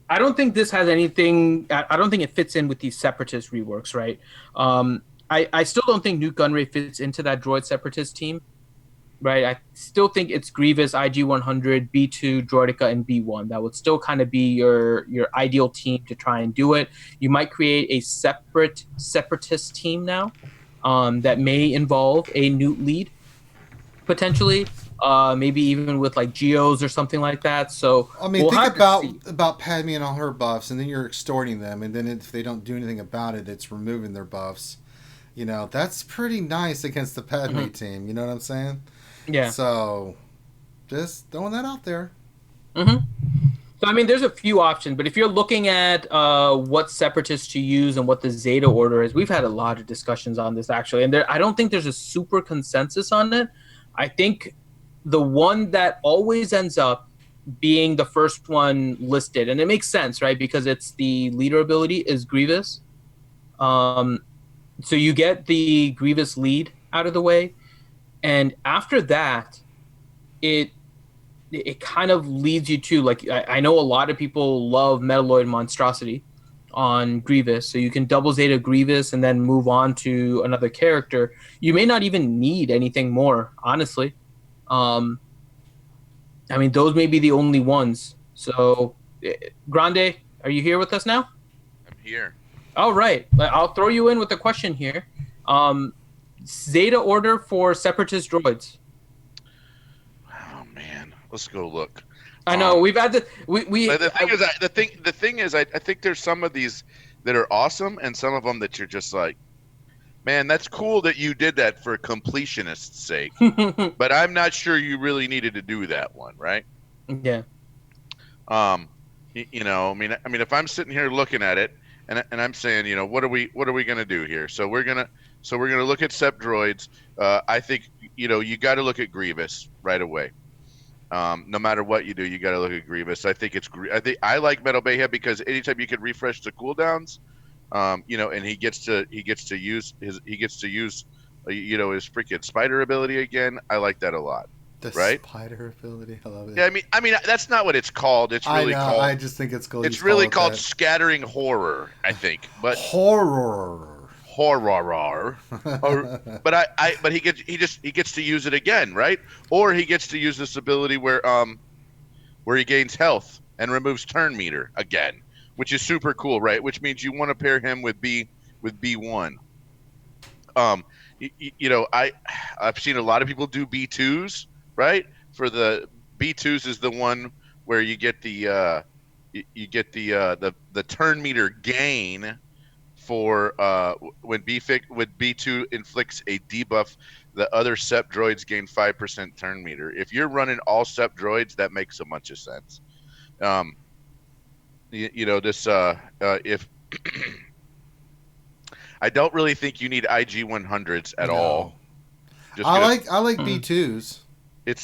I don't think this has anything. I don't think it fits in with these Separatist reworks, right? I still don't think Nute Gunray fits into that droid Separatist team, right? I still think it's Grievous, IG-100, B2, Droidica, and B1. That would still kind of be your ideal team to try and do it. You might create a Separatist team now that may involve a Nute lead, potentially. Maybe even with like Geos or something like that. So I mean, think about Padme and all her buffs, and then you're extorting them, and then if they don't do anything about it, it's removing their buffs. You know, that's pretty nice against the Padme team. You know what I'm saying? Yeah. So just throwing that out there. So I mean, there's a few options, but if you're looking at what Separatists to use and what the Zeta Order is, we've had a lot of discussions on this actually, and I don't think there's a super consensus on it. I think the one that always ends up being the first one listed, and it makes sense, right? Because it's the leader ability is Grievous. So you get the Grievous lead out of the way, and after that, it kind of leads you to, like, I know a lot of people love Metalloid Monstrosity on Grievous, so you can double Zeta Grievous and then move on to another character. You may not even need anything more, honestly. I mean, those may be the only ones. So, Grande, are you here with us now? I'm here. All right. I'll throw you in with a question here. Zeta Order for Separatist droids. Oh man, let's go look. I know we've had the the thing is I think there's some of these that are awesome, and some of them that you're just like, man, that's cool that you did that for completionist's sake, but I'm not sure you really needed to do that one, right? Yeah. You know, I mean, if I'm sitting here looking at it, and I'm saying, you know, what are we gonna do here? So we're gonna look at Sep droids. I think, you know, you got to look at Grievous right away. No matter what you do, you got to look at Grievous. I think I like Metal Bayhead because anytime you can refresh the cooldowns, you know, and he gets to use you know, his freaking spider ability again. I like that a lot. The right? spider ability. I love it. Yeah, I mean, that's not what it's called. It's really called. I just think it's cool. It's really called scattering horror, I think. But horror. But he gets to use it again, right? Or he gets to use this ability where he gains health and removes turn meter again, which is super cool, right? Which means you want to pair him with B1. I've seen a lot of people do B2s, right? For the B2s is the one where you get the turn meter gain for when B2 inflicts a debuff, the other SEP droids gain 5% turn meter. If you're running all SEP droids, that makes a bunch of sense. If I don't really think you need IG 100s at all. I like B2s. And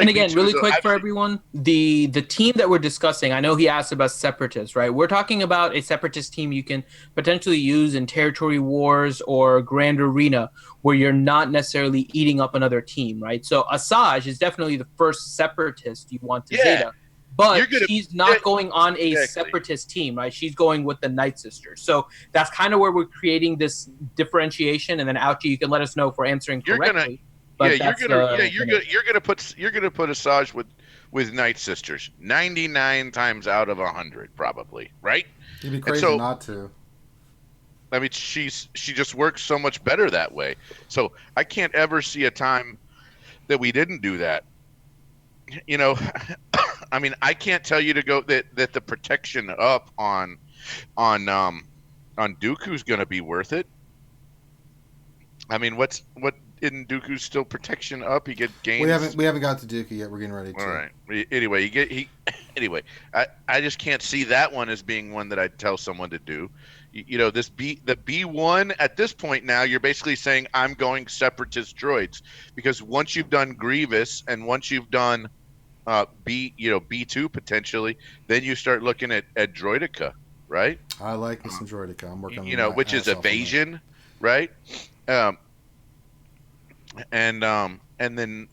again, B2s, really quick for everyone, the team that we're discussing, I know he asked about separatists, right? We're talking about a separatist team you can potentially use in territory wars or grand arena where you're not necessarily eating up another team, right? So Asajj is definitely the first separatist you want to Zeta. But she's not going on a separatist team, right? She's going with the Night Sisters. So that's kind of where we're creating this differentiation. And then Ouchie, you can let us know if we're answering correctly. You're gonna put Asajj with Night Sisters 99 times out of 100, probably, right? You'd be crazy not to. I mean, she just works so much better that way. So I can't ever see a time that we didn't do that. You know, I mean, I can't tell you to go that the protection up on Dooku's gonna be worth it. I mean, what in Dooku's still protection up? He get gains. We haven't got to Dooku yet. We're getting ready to. All right. Anyway, I just can't see that one as being one that I'd tell someone to do. The B1 at this point now, you're basically saying I'm going separatist droids, because once you've done Grievous and once you've done B2 potentially, then you start looking at Droideka, right? I like me some Droideka. I'm working on which is evasion, right? And then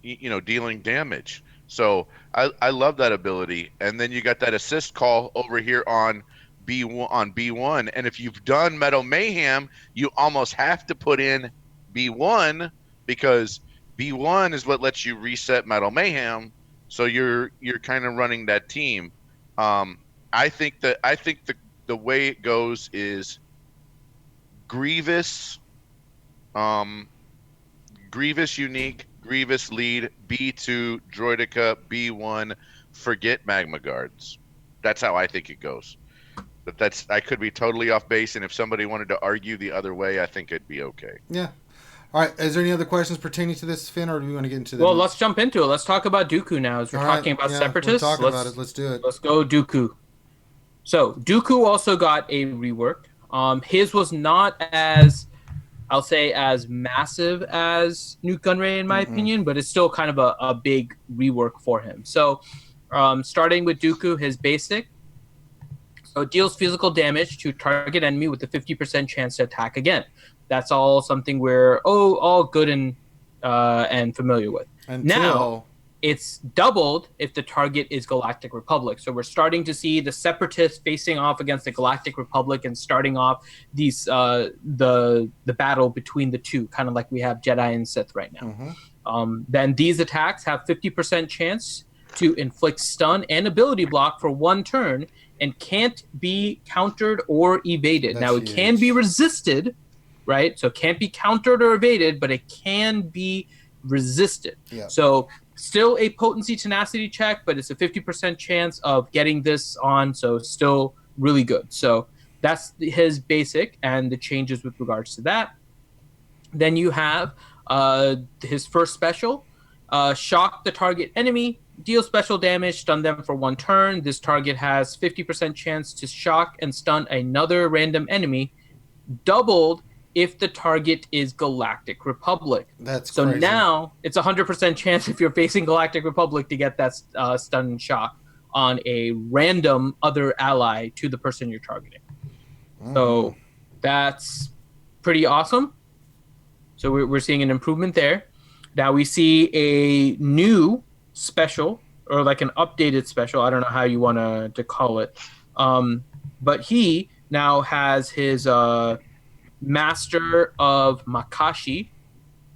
dealing damage. So I love that ability. And then you got that assist call over here on B1, and if you've done Metal Mayhem, you almost have to put in B1, because B1 is what lets you reset Metal Mayhem. So you're kind of running that team. I think the way it goes is Grievous, Grievous unique, Grievous lead, B2 Droideka, B1 forget Magma Guards. That's how I think it goes. But I could be totally off base, and if somebody wanted to argue the other way, I think it'd be okay. Yeah. All right. Is there any other questions pertaining to this, Finn, or do we want to get into the... Well, let's jump into it. Let's talk about Dooku now. As we're talking about separatists. We'll talk about it. Let's do it. Let's go Dooku. So Dooku also got a rework. His was not as, I'll say, as massive as Nute Gunray in my opinion, but it's still kind of a big rework for him. So starting with Dooku, his basic. So it deals physical damage to target enemy with a 50% chance to attack again. That's all something we're all good and familiar with. Now it's doubled if the target is Galactic Republic. So we're starting to see the Separatists facing off against the Galactic Republic and starting off these the battle between the two, kind of like we have Jedi and Sith right now. Then these attacks have 50% chance to inflict stun and ability block for one turn and can't be countered or evaded. Now it can be resisted, right? So it can't be countered or evaded, but it can be resisted. Yeah. So still a potency tenacity check, but it's a 50% chance of getting this on, so still really good. So that's his basic and the changes with regards to that. Then you have his first special, shock the target enemy, deal special damage, stun them for one turn. This target has 50% chance to shock and stun another random enemy, doubled if the target is Galactic Republic. That's so crazy. Now it's 100% chance if you're facing Galactic Republic to get that stun and shock on a random other ally to the person you're targeting. So that's pretty awesome. So we're seeing an improvement there. Now we see a new special, or like an updated special. I don't know how you want to call it. But he now has his Master of Makashi.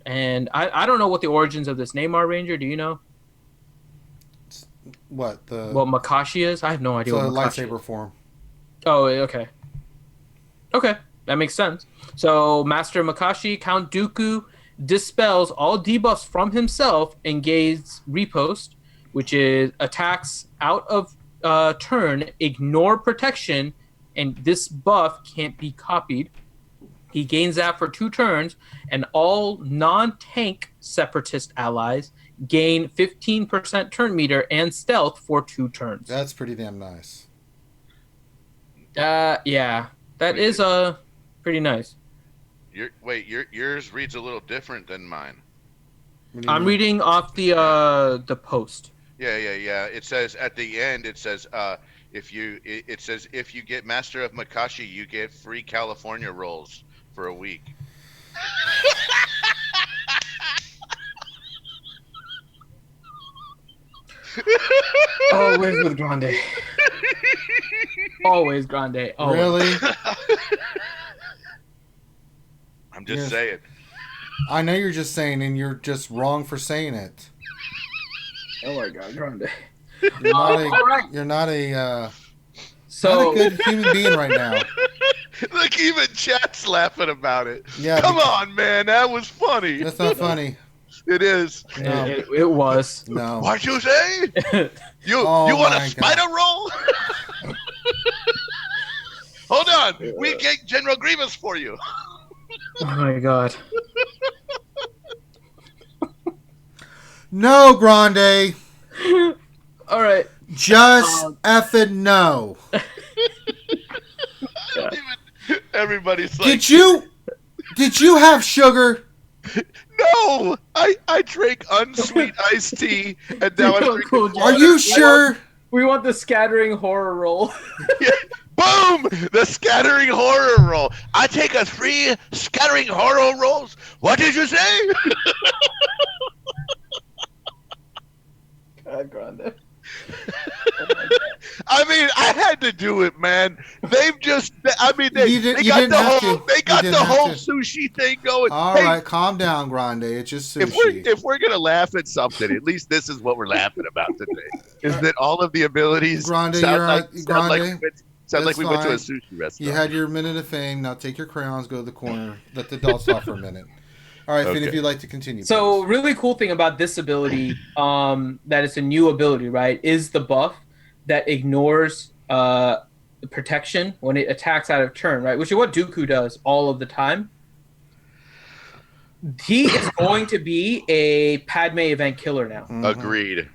And I don't know what the origins of this name are, Ranger. Do you know? What What Makashi is? I have no idea it's what a Makashi lightsaber is. form. Oh, okay. Okay, that makes sense. So Master Makashi, Count Dooku, dispels all debuffs from himself and gains Repost, which is attacks out of turn, ignore protection, and this buff can't be copied. He gains that for 2 turns, and all non-tank Separatist allies gain 15% turn meter and stealth for 2 turns. That's pretty damn nice. Yeah, that is pretty nice. Yours reads a little different than mine. I'm reading off the post. Yeah. It says at the end. It says if you get Master of Makashi, you get free California rolls for a week. Always with Grande. Always Grande. Always. Really? I'm just saying. I know you're just saying, and you're just wrong for saying it. Oh my God, Grande. You're not a good human being right now. Look, even chat's laughing about it. Yeah, come on, man, that was funny. That's not funny. It is. No. It was. No. What'd you say? You want a spider roll? Hold on, we get General Grievous for you. Oh my God. No, Grande. All right. Just effing no. Everybody's like, Did you have sugar? No, I drank unsweet iced tea, and now I'm drinking water. Are you sure? We want the scattering horror roll. Yeah. Boom! The scattering horror roll. I take a 3 scattering horror rolls. What did you say? God, Grande. I mean, I had to do it, man. They've just, I mean, they got the whole sushi thing going. All right, calm down, Grande. It's just sushi. If we're gonna laugh at something, at least this is what we're laughing about today. Is that all of the abilities Grande, sound like we went to a fine. sushi restaurant. You had your minute of fame. Now take your crayons, go to the corner, let the adults talk for a minute. All right, Finn, if you'd like to continue. So, please. really cool thing about this ability, that it's a new ability, right, is the buff that ignores the protection when it attacks out of turn, right, which is what Dooku does all of the time. He is going to be a Padme event killer now. Mm-hmm. Agreed.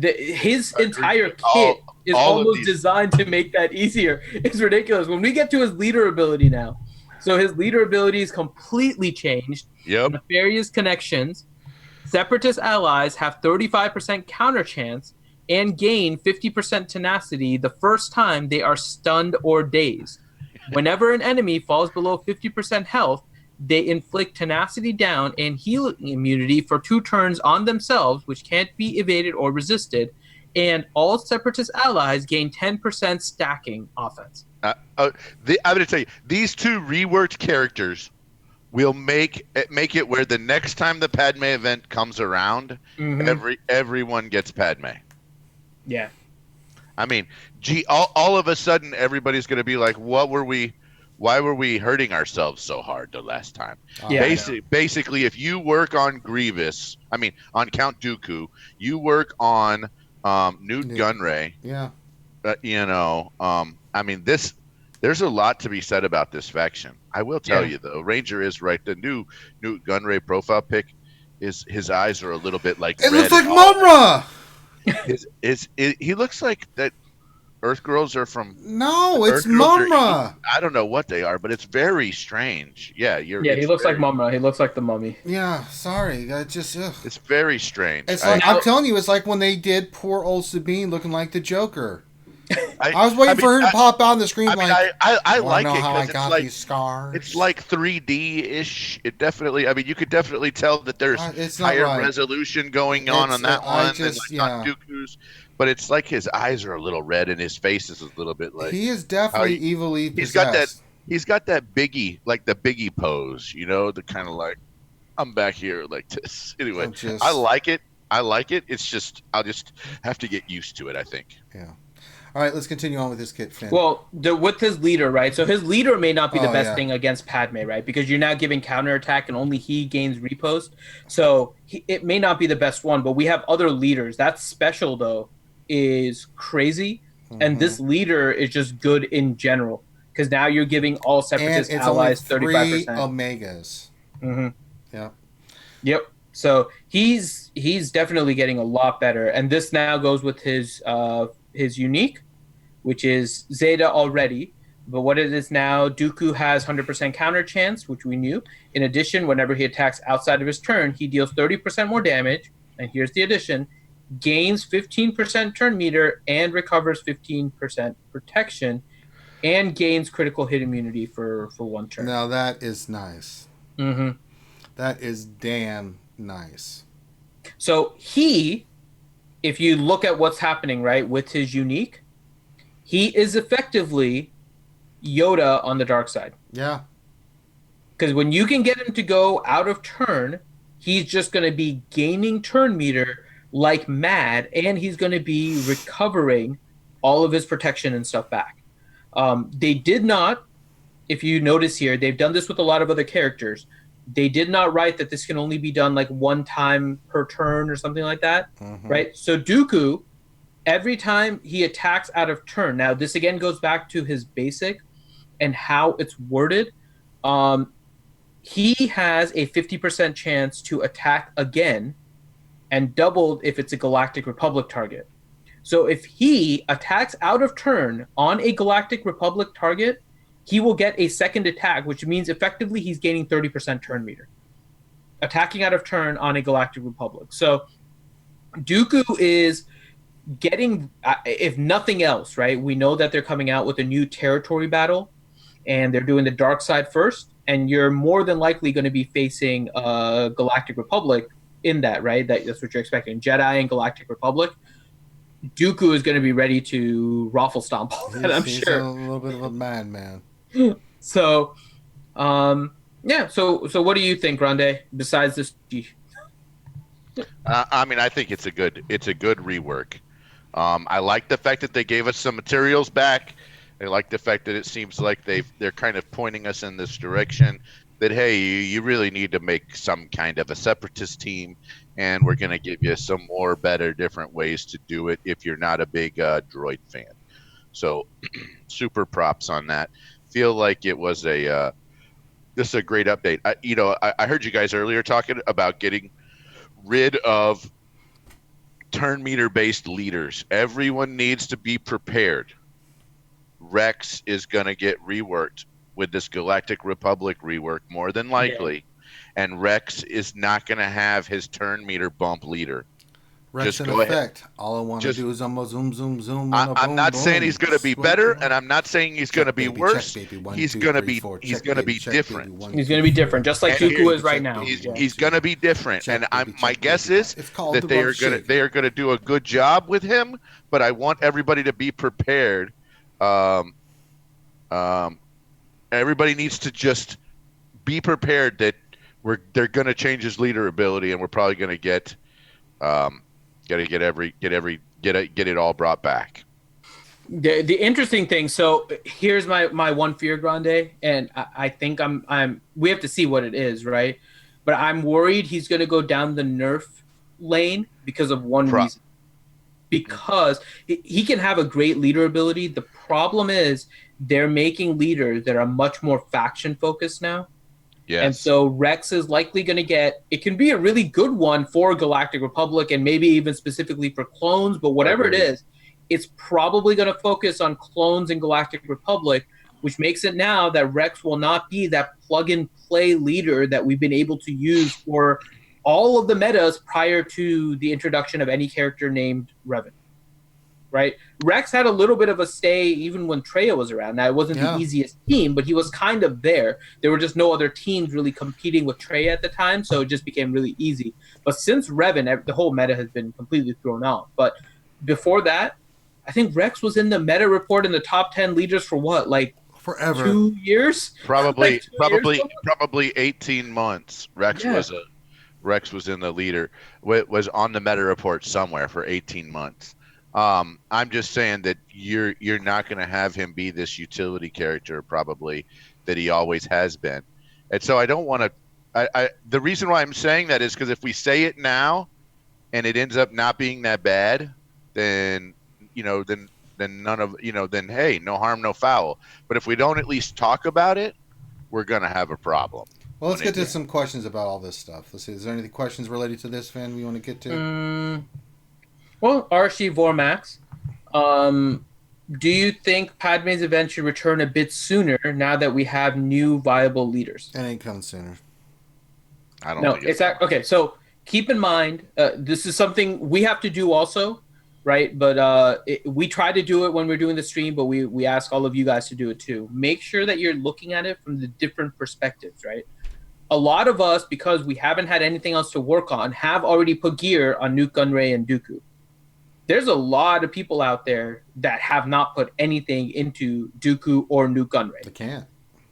His entire kit is almost designed to make that easier. It's ridiculous. When we get to his leader ability now, so his leader ability is completely changed. Yep. Nefarious connections. Separatist allies have 35% counter chance and gain 50% tenacity the first time they are stunned or dazed. Whenever an enemy falls below 50% health, they inflict tenacity down and healing immunity for 2 turns on themselves, which can't be evaded or resisted. And all Separatist allies gain 10% stacking offense. I'm going to tell you, these 2 reworked characters will make it where the next time the Padme event comes around, everyone gets Padme. Yeah. I mean, all of a sudden, everybody's going to be like, why were we hurting ourselves so hard the last time? Yeah. Basically, if you work on Grievous, on Count Dooku, you work on Nute Gunray. Yeah. There's a lot to be said about this faction. I will tell you though, Ranger is right. The new Nute Gunray profile pic his eyes are a little bit like it red. Looks like Mumra. He looks like that. Earth girls are from. No, it's Mumra. I don't know what they are, but it's very strange. Yeah, he looks like Mumra. He looks like the mummy. Yeah, sorry. It's very strange. It's like I'm telling you, it's like when they did poor old Sabine looking like the Joker. I was waiting for her to pop out on the screen. I mean, like, I like know it how I because got these scars. it's like 3D-ish. It definitely. I mean, you could definitely tell that there's it's not higher right. resolution going on that one than like on Dooku's. But it's like his eyes are a little red and his face is a little bit like. He is definitely evilly possessed. He's got that Biggie, like the Biggie pose, you know, the kind of like, I'm back here like this. Anyway, I like it. It's just I'll just have to get used to it, I think. Yeah. All right, let's continue on with this kit, Finn. Well, with his leader, right? So his leader may not be the best thing against Padme, right? Because you're now giving counterattack and only he gains repost. So it may not be the best one, but we have other leaders. That special, though, is crazy. Mm-hmm. And this leader is just good in general. Because now you're giving all Separatist allies 35%. Omegas. Mm-hmm. Yeah. Yep. So he's definitely getting a lot better. And this now goes with his unique, which is Zeta already. But what it is now, Dooku has 100% counter chance, which we knew. In addition, whenever he attacks outside of his turn, he deals 30% more damage. And here's the addition. Gains 15% turn meter and recovers 15% protection. And gains critical hit immunity for 1 turn. Now that is nice. Mm-hmm. That is damn nice. So if you look at what's happening, right, with his unique, he is effectively Yoda on the dark side. Yeah. Because when you can get him to go out of turn, he's just going to be gaining turn meter like mad, and he's going to be recovering all of his protection and stuff back. They did not, if you notice here, they've done this with a lot of other characters. They did not write that this can only be done like 1 time per turn or something like that, right? So Dooku, every time he attacks out of turn, now this again goes back to his basic and how it's worded. He has a 50% chance to attack again and doubled if it's a Galactic Republic target. So if he attacks out of turn on a Galactic Republic target, he will get a second attack, which means effectively he's gaining 30% turn meter. Attacking out of turn on a Galactic Republic. So Dooku is getting, if nothing else, right? We know that they're coming out with a new territory battle, and they're doing the dark side first, and you're more than likely going to be facing Galactic Republic in that, right? That's what you're expecting. Jedi and Galactic Republic. Dooku is going to be ready to raffle stomp all that, I'm sure. He's a little bit of a madman. So, yeah. So what do you think, Grande? Besides this, I mean, I think it's a good rework. I like the fact that they gave us some materials back. I like the fact that it seems like they're kind of pointing us in this direction. That hey, you really need to make some kind of a separatist team, and we're going to give you some more, better, different ways to do it if you're not a big droid fan. So, super props on that. Feel like it was this is a great update. I heard you guys earlier talking about getting rid of turn meter based leaders. Everyone needs to be prepared. Rex is going to get reworked with this Galactic Republic rework, more than likely, and Rex is not going to have his turn meter bump leader. Rex just in go effect. ahead. All I want to do is zoom, zoom, zoom. I'm not saying he's going to be better, and I'm not saying he's going to be worse. He's going to be different. He's going to be different, just like Dooku is right now. He's going to be different, and my guess is that they are going to do a good job with him. But I want everybody to be prepared. Everybody needs to just be prepared that they're going to change his leader ability, and we're probably going to get it all brought back. The interesting thing. So here's my one fear, Grande, and I think we have to see what it is, right? But I'm worried he's going to go down the nerf lane because of one reason. Because he can have a great leader ability. The problem is they're making leaders that are much more faction focused now. Yes. And so Rex is likely going to get, it can be a really good one for Galactic Republic and maybe even specifically for clones, but whatever it is, it's probably going to focus on clones in Galactic Republic, which makes it now that Rex will not be that plug and play leader that we've been able to use for all of the metas prior to the introduction of any character named Revan. right? Rex had a little bit of a stay even when Treya was around. Now, it wasn't the easiest team, but he was kind of there. There were just no other teams really competing with Treya at the time, so it just became really easy. But since Revan, the whole meta has been completely thrown out. But before that, I think Rex was in the meta report in the top 10 leaders for what, like forever, 2 years? Probably, Like 2 years? probably 18 months. Rex was in the leader, was on the meta report somewhere for 18 months. I'm just saying that you're not going to have him be this utility character probably that he always has been, and so I don't want to. The reason why I'm saying that is because if we say it now, and it ends up not being that bad, then none of then hey, no harm, no foul. But if we don't at least talk about it, we're gonna have a problem. Well, let's get to some questions about all this stuff. Let's see. Is there any questions related to this, Van, we want to get to? Well, RC Vormax, do you think Padme's event should return a bit sooner now that we have new viable leaders? It ain't coming sooner. I don't know. No, okay. So keep in mind, this is something we have to do also, right? But we try to do it when we're doing the stream, but we ask all of you guys to do it too. Make sure that you're looking at it from the different perspectives, right? A lot of us, because we haven't had anything else to work on, have already put gear on Nute Gunray and Dooku. There's a lot of people out there that have not put anything into Dooku or Nute Gunray. They can't.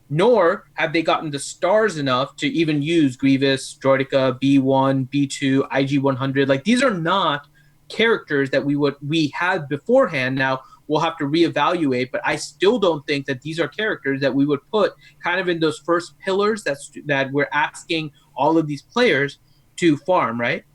Nor have they gotten the stars enough to even use Grievous, Droideka, B1, B2, IG-100. Like, these are not characters that we had beforehand. Now, we'll have to reevaluate, but I still don't think that these are characters that we would put kind of in those first pillars that we're asking all of these players to farm, right?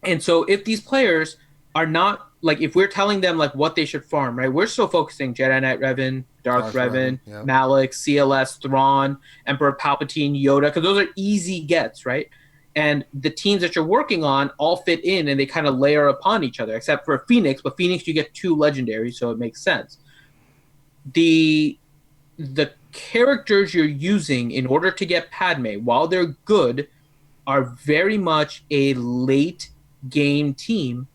And so if these players are not, like, if we're telling them like what they should farm, right? We're still focusing Jedi Knight Revan, Darth Revan, yep. Malak, CLS, Thrawn, Emperor Palpatine, Yoda, because those are easy gets, right? And the teams that you're working on all fit in and they kind of layer upon each other, except for Phoenix. But Phoenix, you get 2 legendaries, so it makes sense. The characters you're using in order to get Padme, while they're good, are very much a late game team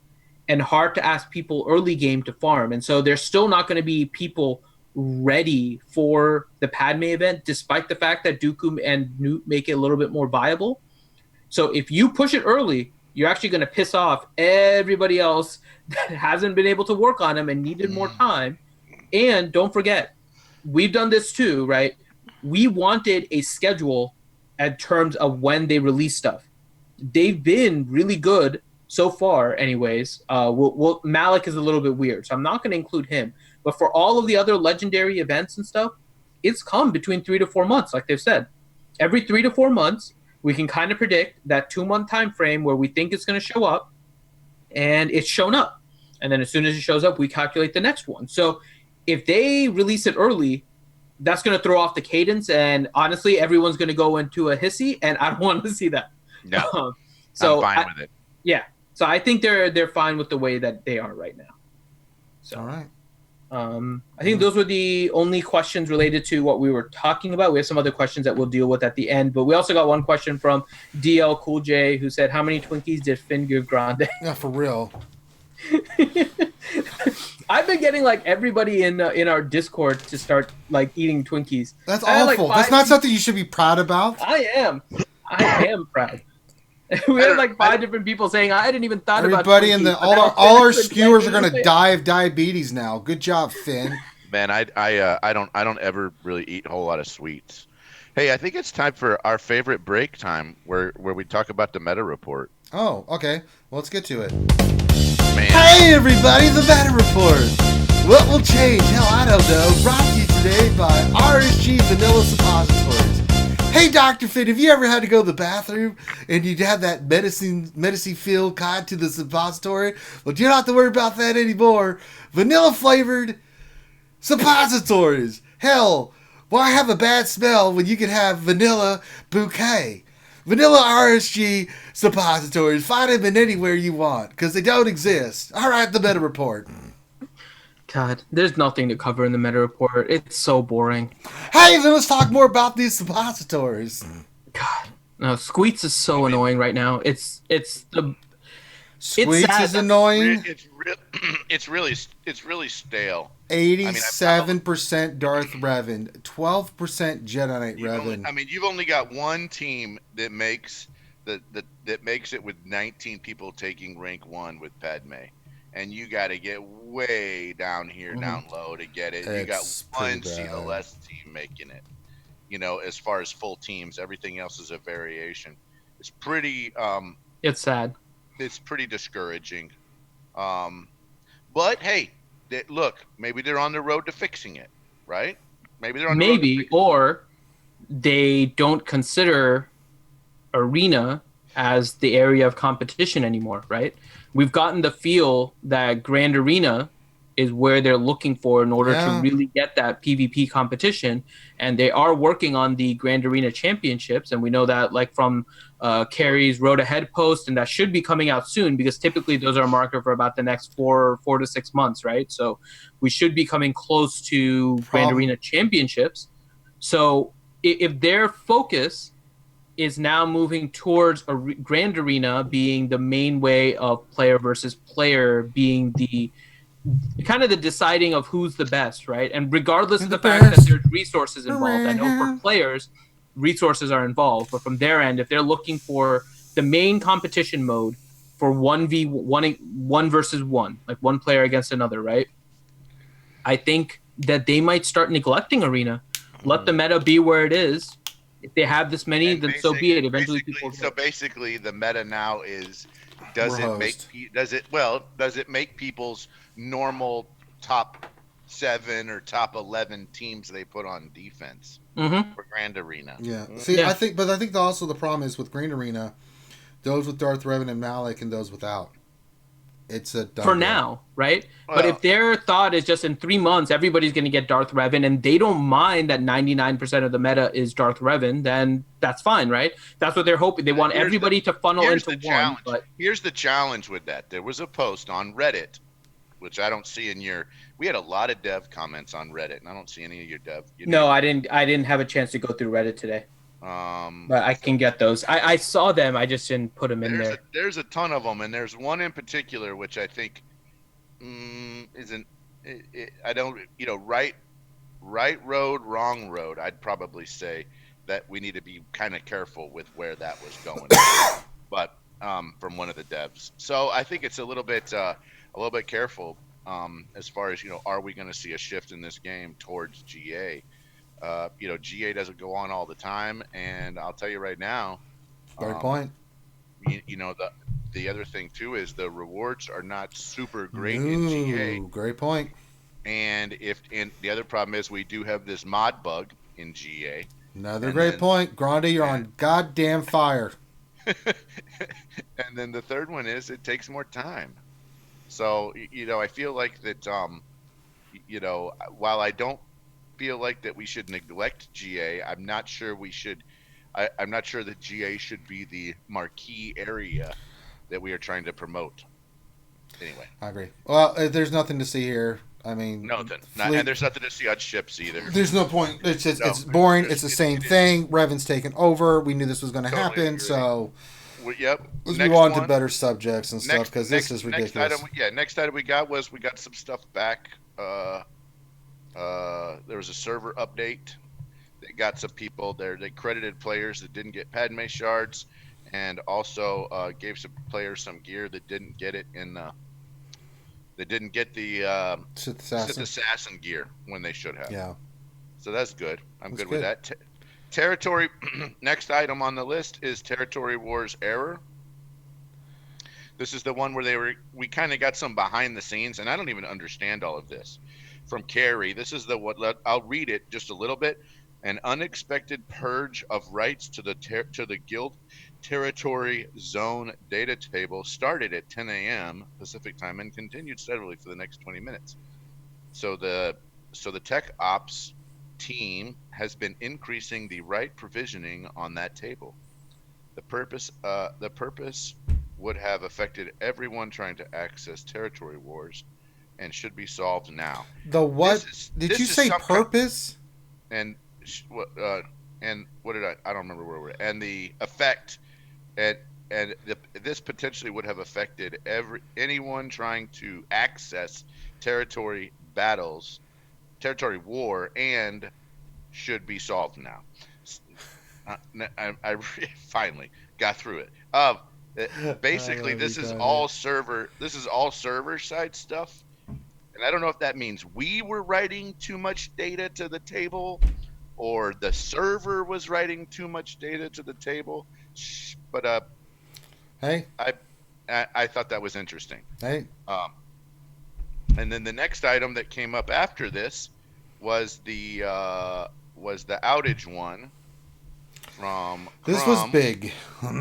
and hard to ask people early game to farm. And so there's still not going to be people ready for the Padme event, despite the fact that Dooku and Nute make it a little bit more viable. So if you push it early, you're actually going to piss off everybody else that hasn't been able to work on them and needed more time. And don't forget, we've done this too, right? We wanted a schedule in terms of when they release stuff. They've been really good so far anyways. Malak is a little bit weird, so I'm not going to include him. But for all of the other legendary events and stuff, it's come between 3 to 4 months, like they've said. Every 3 to 4 months, we can kind of predict that 2-month time frame where we think it's going to show up, and it's shown up. And then as soon as it shows up, we calculate the next one. So if they release it early, that's going to throw off the cadence, and honestly, everyone's going to go into a hissy, and I don't want to see that. No, so I'm fine with it. Yeah, so I think they're fine with the way that they are right now. So, all right. I think those were the only questions related to what we were talking about. We have some other questions that we'll deal with at the end, but we also got one question from DL Cool J, who said, "How many Twinkies did Finn give Grande?" Yeah, for real. I've been getting like everybody in our Discord to start like eating Twinkies. That's awful. That's not something you should be proud about. I am proud. We had like 5 different people saying I hadn't even thought about everybody Twinkies, in the all our skewers are gonna die of diabetes now. Good job, Finn. Man, I don't ever really eat a whole lot of sweets. Hey, I think it's time for our favorite break time where we talk about the meta report. Oh, okay. Well, let's get to it. Man. Hey, everybody, the meta report. What will change? Hell, I don't know. Brought to you today by RSG Vanilla Suppositories. Hey, Dr. Finn, have you ever had to go to the bathroom and you'd have that medicine feel tied to the suppository? Well, you don't have to worry about that anymore. Vanilla flavored suppositories. Hell, why have a bad smell when you can have vanilla bouquet? Vanilla RSG suppositories. Find them in anywhere you want because they don't exist. All right, the meta report. God, there's nothing to cover in the meta report. It's so boring. Hey, then let's talk more about these suppositories. God, no, Squeets is so annoying right now. It's Squeets is annoying. it's really stale. I mean, 87% Darth Revan, 12% Jedi Knight Revan. you've only got one team that makes that makes it with 19 people taking rank 1 with Padme, and you got to get way down here, down low to get it. You got It's one pretty bad. CLS team making it. As far as full teams, everything else is a variation. It's pretty It's sad. it's pretty discouraging. But hey, look, maybe they're on the road to fixing it, right? Maybe they're on the road to fixing or they don't consider arena as the area of competition anymore, right? We've gotten the feel that Grand Arena is where they're looking for in order to really get that PvP competition, and they are working on the Grand Arena Championships, and we know that like from Carrie's Road Ahead post, and that should be coming out soon because typically those are a marker for about the next 4 to 6 months, right? So we should be coming close to Grand Arena Championships. So if their focus is now moving towards a Grand Arena being the main way of player versus player, being the kind of the deciding of who's the best, right? And regardless of the fact that there's resources involved, I know for players, resources are involved, but from their end, if they're looking for the main competition mode for 1 versus 1, like one player against another, right? I think that they might start neglecting Arena. Let the meta be where it is. If they have this many, then so be it. Eventually, people. So basically, the meta now is: does it make people's normal top 7 or top 11 teams they put on defense for Grand Arena? Yeah. See, I think also the problem is with Grand Arena, those with Darth Revan and Malik and those without. It's a for now, right? Well, but if their thought is just in 3 months, everybody's going to get Darth Revan, and they don't mind that 99% of the meta is Darth Revan, then that's fine, right? That's what they're hoping. They want everybody to funnel into one. But here's the challenge with that. There was a post on Reddit, which I don't see in your. We had a lot of dev comments on Reddit, and I don't see any of your dev. No, I didn't have a chance to go through Reddit today. But I can get those. I saw them. I just didn't put them in there. There's a ton of them, and there's one in particular which I think isn't. I don't. Right road, wrong road. I'd probably say that we need to be kind of careful with where that was going. But from one of the devs, so I think it's a little bit careful as far as are we going to see a shift in this game towards GA? GA doesn't go on all the time, and I'll tell you right now. Great point. The other thing too is the rewards are not super great in GA. Great point. And the other problem is we do have this mod bug in GA. Another great point, Grande. You're on goddamn fire. And then the third one is it takes more time. So I feel like that. While I don't feel like that we should neglect GA, I'm not sure we should. I'm not sure that GA should be the marquee area that we are trying to promote. Anyway, I agree. Well, there's nothing to see here. I mean, nothing. And there's nothing to see on ships either. There's no point. It's boring. It's the same thing. Revan's taken over. We knew this was going to happen. Agree. So, yep. Let's move on to better subjects and stuff because this is ridiculous. Next item we got some stuff back. There was a server update. They got some people there. They credited players that didn't get Padme shards, and also gave some players some gear that didn't get it in. They didn't get the Sith Assassin gear when they should have. Yeah. So that's good. I'm good with that. Territory. Next item on the list is Territory Wars Error. This is the one where we kind of got some behind the scenes, and I don't even understand all of this. From Carrie, this is I'll read it just a little bit. An unexpected purge of rights to the guild territory zone data table started at 10 a.m. Pacific time and continued steadily for the next 20 minutes. So the tech ops team has been increasing the right provisioning on that table. The purpose would have affected everyone trying to access territory wars and should be solved now. The what? Did you say purpose? And what did I don't remember where we're at. And the effect this potentially would have affected anyone trying to access territory battles, territory war, and should be solved now. I finally got through it. Basically, this is all server side stuff, and I don't know if that means we were writing too much data to the table, or the server was writing too much data to the table. But hey, I thought that was interesting. Hey, and then the next item that came up after this was the outage one from this Crum, was big.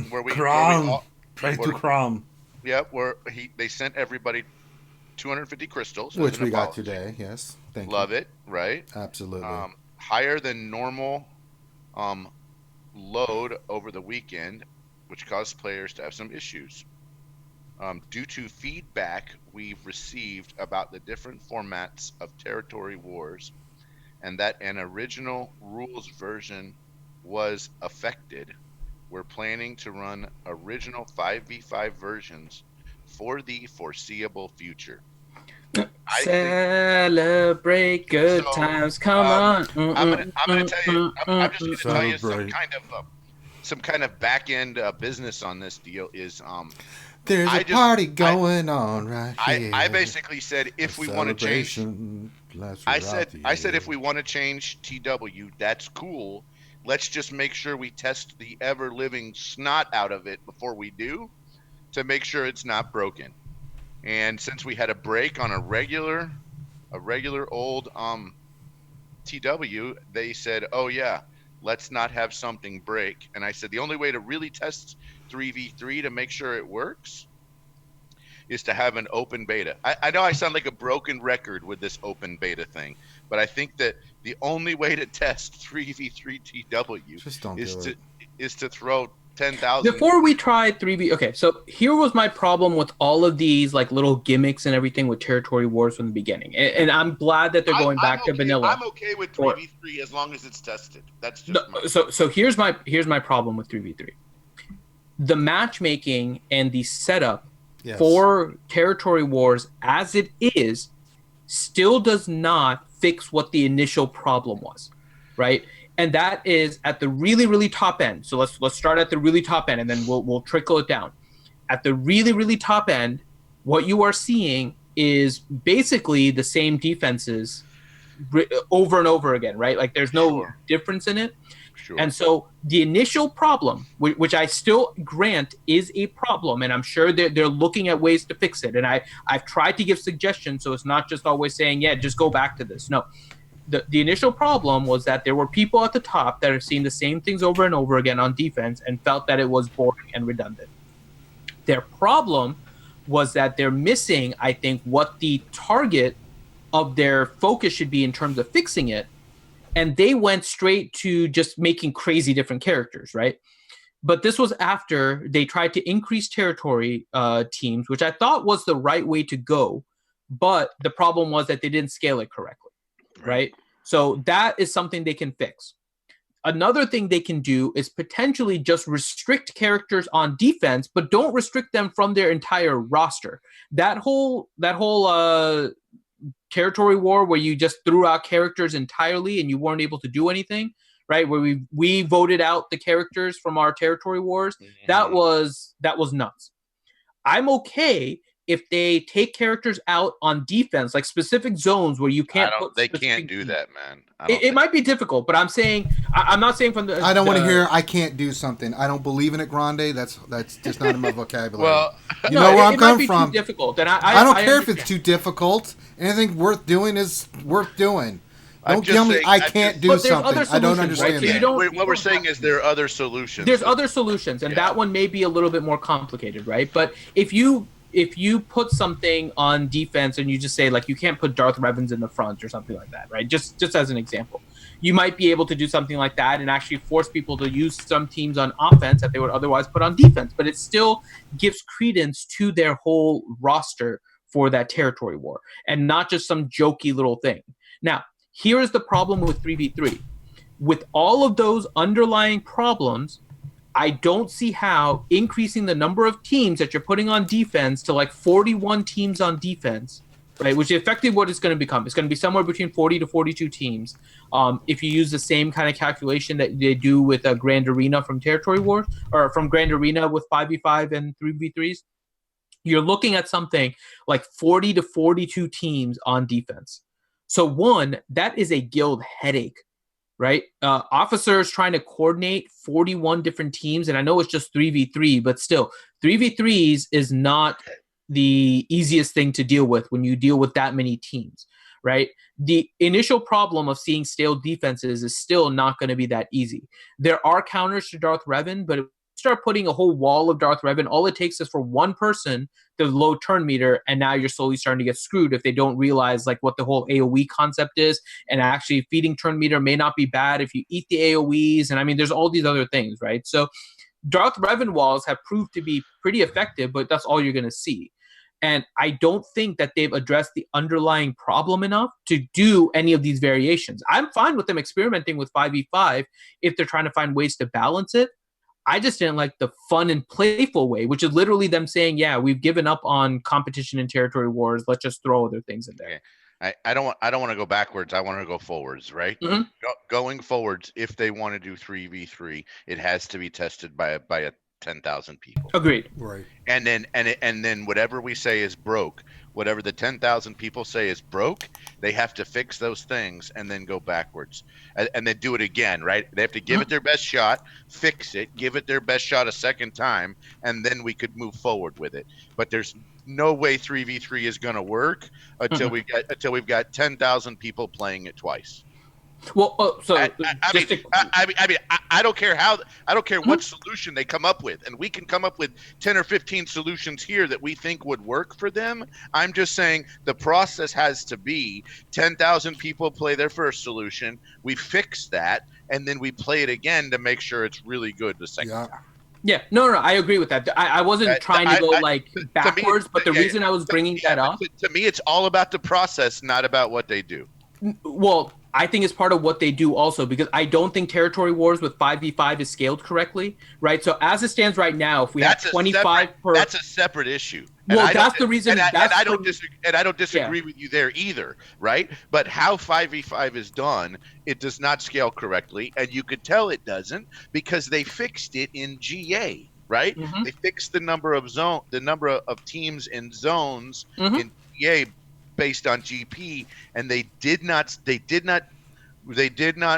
where we Pray to Crum. Yeah, where they sent everybody 250 crystals, Which we got today. Yes, thank you. Love it, right? Absolutely. Higher than normal load over the weekend, which caused players to have some issues. Due to feedback we've received about the different formats of territory wars, and that an original rules version was affected, we're planning to run original 5v5 versions for the foreseeable future. Celebrate good times. Come on. I'm gonna tell you. I'm just gonna tell you some kind of back end business on this deal is there's a party going on right here. I basically said if we want to change. I said if we want to change TW, that's cool. Let's just make sure we test the ever living snot out of it before we do, to make sure it's not broken. And since we had a break on a regular old TW, they said, oh yeah, let's not have something break. And I said the only way to really test 3v3 to make sure it works is to have an open beta. I know I sound like a broken record with this open beta thing, but I think that the only way to test 3v3 TW is to throw 10,000. Before we tried 3v, okay, so here was my problem with all of these like little gimmicks and everything with territory wars from the beginning, and I'm glad that they're going back to vanilla. I'm okay with 3v3 as long as it's tested. That's just so here's my problem with 3v3. The matchmaking and the setup for territory wars as it is still does not fix what the initial problem was, right? And that is at the really, really top end. So let's start at the really top end, and then we'll trickle it down. At the really, really top end, what you are seeing is basically the same defenses over and over again, right? Like there's no difference in it. Sure. And so the initial problem, which I still grant is a problem, and I'm sure they're looking at ways to fix it. And I've tried to give suggestions, so it's not just always saying, yeah, just go back to this. No. The initial problem was that there were people at the top that are seeing the same things over and over again on defense and felt that it was boring and redundant. Their problem was that they're missing, I think, what the target of their focus should be in terms of fixing it. And they went straight to just making crazy different characters, right? But this was after they tried to increase territory teams, which I thought was the right way to go. But the problem was that they didn't scale it correctly, right? So that is something they can fix. Another thing they can do is potentially just restrict characters on defense, but don't restrict them from their entire roster. That whole territory war where you just threw out characters entirely and you weren't able to do anything, right? Where we voted out the characters from our territory wars. Mm-hmm. That was nuts. I'm okay if they take characters out on defense, like specific zones where you can't. They can't do that, man. It might be difficult, but I'm saying I'm not saying from the. I don't want to hear I can't do something. I don't believe in it, Grande. That's just not in my vocabulary. Well, you know where I'm coming from. Too difficult, and I don't care if it's too difficult. Anything worth doing is worth doing. Don't tell me I can't do something. I don't understand that. What we're saying is there are other solutions. There's other solutions, and that one may be a little bit more complicated, right? But if you put something on defense and you just say like you can't put Darth Revan's in the front or something like that, right? Just as an example, you might be able to do something like that and actually force people to use some teams on offense that they would otherwise put on defense. But it still gives credence to their whole roster for that territory war and not just some jokey little thing. Now, here is the problem with 3v3. With all of those underlying problems, I don't see how increasing the number of teams that you're putting on defense to like 41 teams on defense, right, which is effectively what it's going to become. It's going to be somewhere between 40 to 42 teams. If you use the same kind of calculation that they do with a Grand Arena from Territory Wars, or from Grand Arena with 5v5 and 3v3s, you're looking at something like 40 to 42 teams on defense. So one, that is a guild headache, right? Officers trying to coordinate 41 different teams, and I know it's just 3v3, but still, 3v3s is not the easiest thing to deal with when you deal with that many teams, right? The initial problem of seeing stale defenses is still not going to be that easy. There are counters to Darth Revan, but if you start putting a whole wall of Darth Revan, all it takes is for one person to low turn meter, and now you're slowly starting to get screwed if they don't realize like what the whole AoE concept is. And actually feeding turn meter may not be bad if you eat the AoEs, and I mean there's all these other things, right? So Darth Revan walls have proved to be pretty effective, but that's all you're going to see. And I don't think that they've addressed the underlying problem enough to do any of these variations. I'm fine with them experimenting with 5v5 if they're trying to find ways to balance it. I just didn't like the fun and playful way, which is literally them saying, yeah, we've given up on competition and territory wars. Let's just throw other things in there. Okay. I don't want to go backwards. I want to go forwards, right? Mhm. Going forwards, if they want to do 3v3, it has to be tested by a 10,000 people. Agreed. Right. And then whatever we say is broke, whatever the 10,000 people say is broke, they have to fix those things and then go backwards and then do it again, right? They have to give it their best shot, fix it, give it their best shot a second time, and then we could move forward with it. But there's no way 3v3 is going to work until we've got 10,000 people playing it twice. Well, I don't care what solution they come up with, and we can come up with 10 or 15 solutions here that we think would work for them. I'm just saying the process has to be 10,000 people play their first solution, we fix that, and then we play it again to make sure it's really good the second time. Yeah, no, I agree with that. I wasn't trying to go backwards, but the reason I was bringing that up, to me, it's all about the process, not about what they do. Well, I think it's part of what they do also, because I don't think territory wars with 5v5 is scaled correctly, right? So as it stands right now, if we have 25 per... That's a separate issue. Well, that's the reason... I don't disagree with you there either, right? But how 5v5 is done, it does not scale correctly, and you could tell it doesn't because they fixed it in GA, right? Mm-hmm. They fixed the number of teams in zones in GA based on GP, and they did not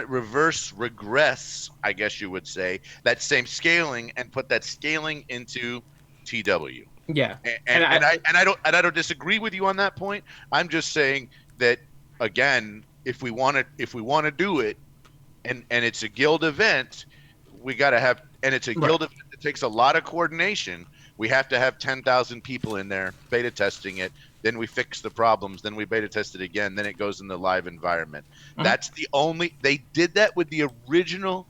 regress, I guess you would say, that same scaling and put that scaling into TW. Yeah. And I don't disagree with you on that point. I'm just saying that, again, if we want to do it and it's a guild event, we got to have, and it's a guild event that takes a lot of coordination. We have to have 10,000 people in there beta testing it. Then we fix the problems. Then we beta test it again. Then it goes in the live environment. That's the only. They did that with the original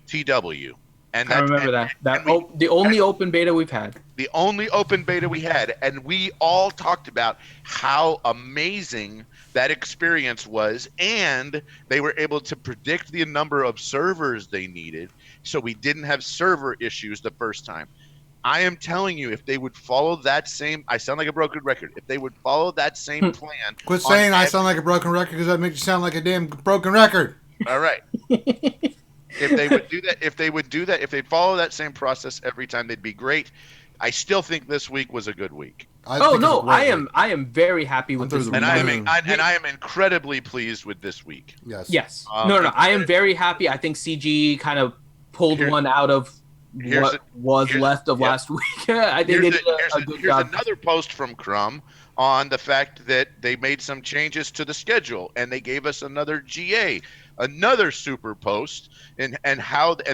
TW. And I remember that. The only open beta we've had. The only open beta we had, and we all talked about how amazing that experience was, and they were able to predict the number of servers they needed, so we didn't have server issues the first time. I am telling you, if they would follow that same, I sound like a broken record. If they would follow that same plan. Quit saying I sound like a broken record, because that makes you sound like a damn broken record. All right. If they would do that, if they follow that same process every time, they'd be great. I still think this week was a good week. I am very happy with this week. And I am incredibly pleased with this week. Yes. I am very happy. I think CG kind of pulled one out of what was left of last week. I think they did a good job. Here's another post from Crumb on the fact that they made some changes to the schedule, and they gave us another GA, another super post, and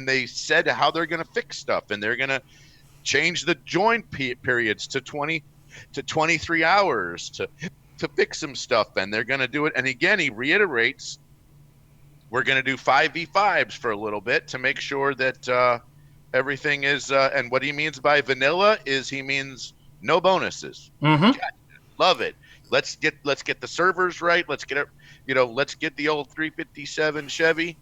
they said how they're going to fix stuff, and they're going to change the join periods to 20 to 23 hours to fix some stuff, and they're going to do it. And again, he reiterates, we're going to do 5v5s for a little bit to make sure that everything is, and what he means by vanilla is he means no bonuses. Mm-hmm. Love it. Let's get the servers right. Let's get it. Let's get the old 357 Chevy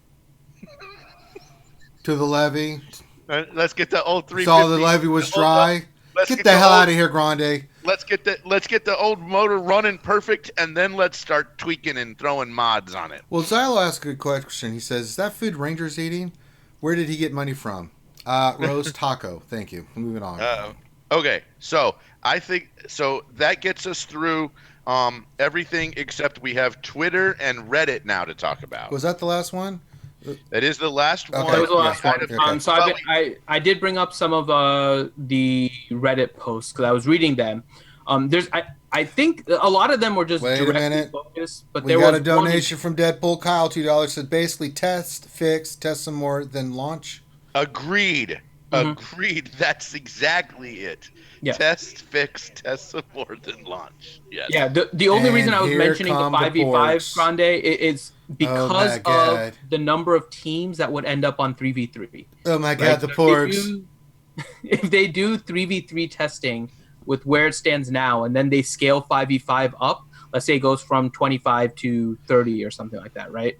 to the levee. Let's get the old 350. Saw the levee was dry. Get the hell out of here, Grande. Let's get the old motor running perfect, and then let's start tweaking and throwing mods on it. Well, Xylo asked a good question. He says, "Is that food Ranger's eating? Where did he get money from?" Rose Taco. Thank you. Moving on. Okay, so I think that gets us through everything except we have Twitter and Reddit now to talk about. Was that the last one? That is the last one. That was the last one. Okay. So I did bring up some of the Reddit posts because I was reading them. I think a lot of them were just directly focused, but we got a donation from Deadpool Kyle, $2. Said basically test, fix, test some more, then launch. Agreed. Agreed. That's exactly it. Yeah. Test, fix, test some more, then launch. Yes. Yeah. The only reason I was mentioning the 5v5 Grande is because of the number of teams that would end up on 3v3. Oh my God, the porgs. If they do 3v3 testing with where it stands now, and then they scale 5v5 up, let's say it goes from 25 to 30 or something like that, right?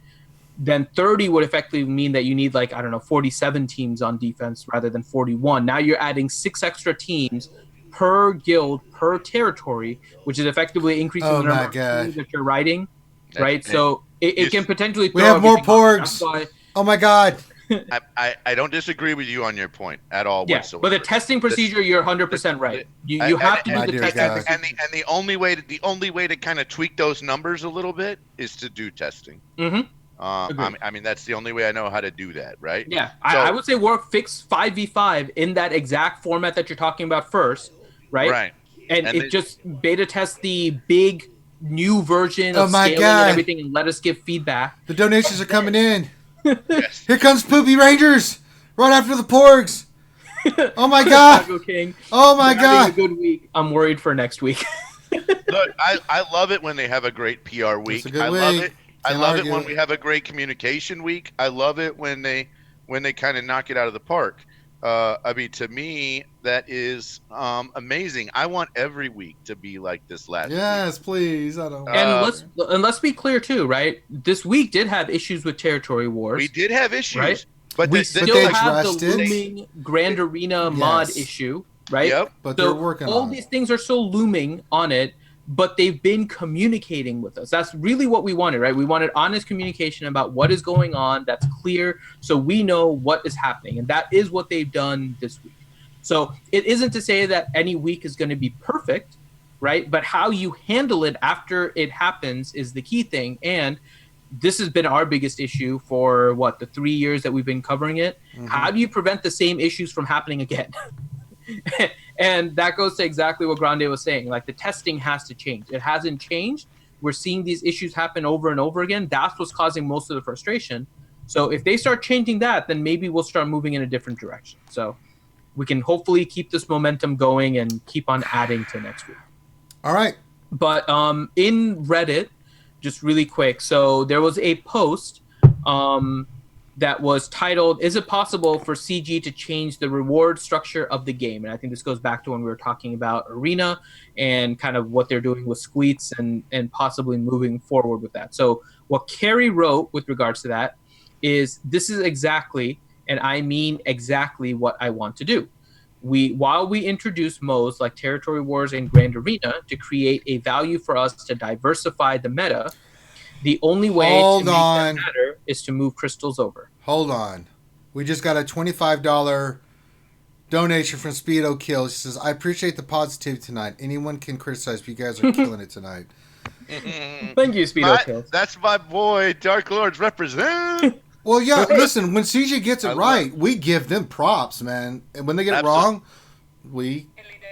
Then 30 would effectively mean that you need 47 teams on defense rather than 41. Now you're adding 6 extra teams per guild, per territory, which is effectively increasing the number of teams that you're riding, right? So it can potentially throw. We have more porgs. Oh my God. I don't disagree with you on your point at all whatsoever. But the testing procedure, you're 100% right. You have to do the testing procedure. And the only way to kind of tweak those numbers a little bit is to do testing. Mm-hmm. I mean, that's the only way I know how to do that, right? Yeah, so, I would say fix 5v5 in that exact format that you're talking about first, right? Right. And it just beta test the big new version of scaling and everything, and let us give feedback. The donations are coming in. Yes. Here comes Poopy Rangers right after the porgs. Oh my God. King. Oh my God. A good week. I'm worried for next week. Look, I love it when they have a great PR week. Love it. I love it when we have a great communication week. I love it when they kind of knock it out of the park. I mean, to me, that is amazing. I want every week to be like this last week. Yes, please. I don't. And let's be clear too, right? This week did have issues with territory wars. We did have issues, right? But we still have the looming Grand Arena mod issue, right? Yep. But they're working on all these things are still looming on it. But they've been communicating with us. That's really what we wanted, right? We wanted honest communication about what is going on. That's clear, so we know what is happening. And that is what they've done this week. So it isn't to say that any week is going to be perfect, right? But how you handle it after it happens is the key thing. And this has been our biggest issue for, the 3 years that we've been covering it. Mm-hmm. How do you prevent the same issues from happening again? And that goes to exactly what Grande was saying. The testing has to change. It hasn't changed. We're seeing these issues happen over and over again. That's what's causing most of the frustration. So if they start changing that, then maybe we'll start moving in a different direction. So we can hopefully keep this momentum going and keep on adding to next week. All right. But in Reddit, just really quick, so there was a post that was titled, "Is it possible for CG to change the reward structure of the game?" And I think this goes back to when we were talking about Arena and kind of what they're doing with Squeets and possibly moving forward with that. So what Carrie wrote with regards to that is, "This is exactly, and I mean exactly, what I want to do. While we introduce modes like Territory Wars and Grand Arena to create a value for us to diversify the meta, the only way to make that matter is to move crystals over." Hold on. We just got a $25 donation from Speedo Kills. He says, "I appreciate the positivity tonight. Anyone can criticize, but you guys are killing it tonight." Thank you, Speedo Kills. That's my boy, Dark Lords represent. Well, yeah, listen, when CG gets it right, we give them props, man. And when they get it wrong, we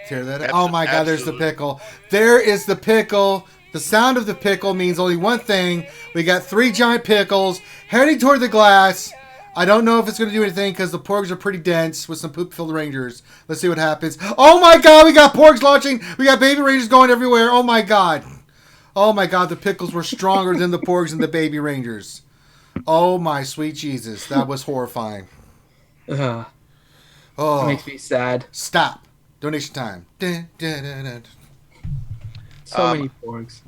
tear that up. Oh my God, there's the pickle. There is the pickle. The sound of the pickle means only one thing. We got 3 giant pickles heading toward the glass. I don't know if it's going to do anything because the porgs are pretty dense with some poop-filled rangers. Let's see what happens. Oh my God, we got porgs launching. We got baby rangers going everywhere. Oh my God. Oh my God, the pickles were stronger than the porgs and the baby rangers. Oh my sweet Jesus. That was horrifying. Oh, that makes me sad. Stop. Donation time. Dun, dun, dun, dun. So many porgs.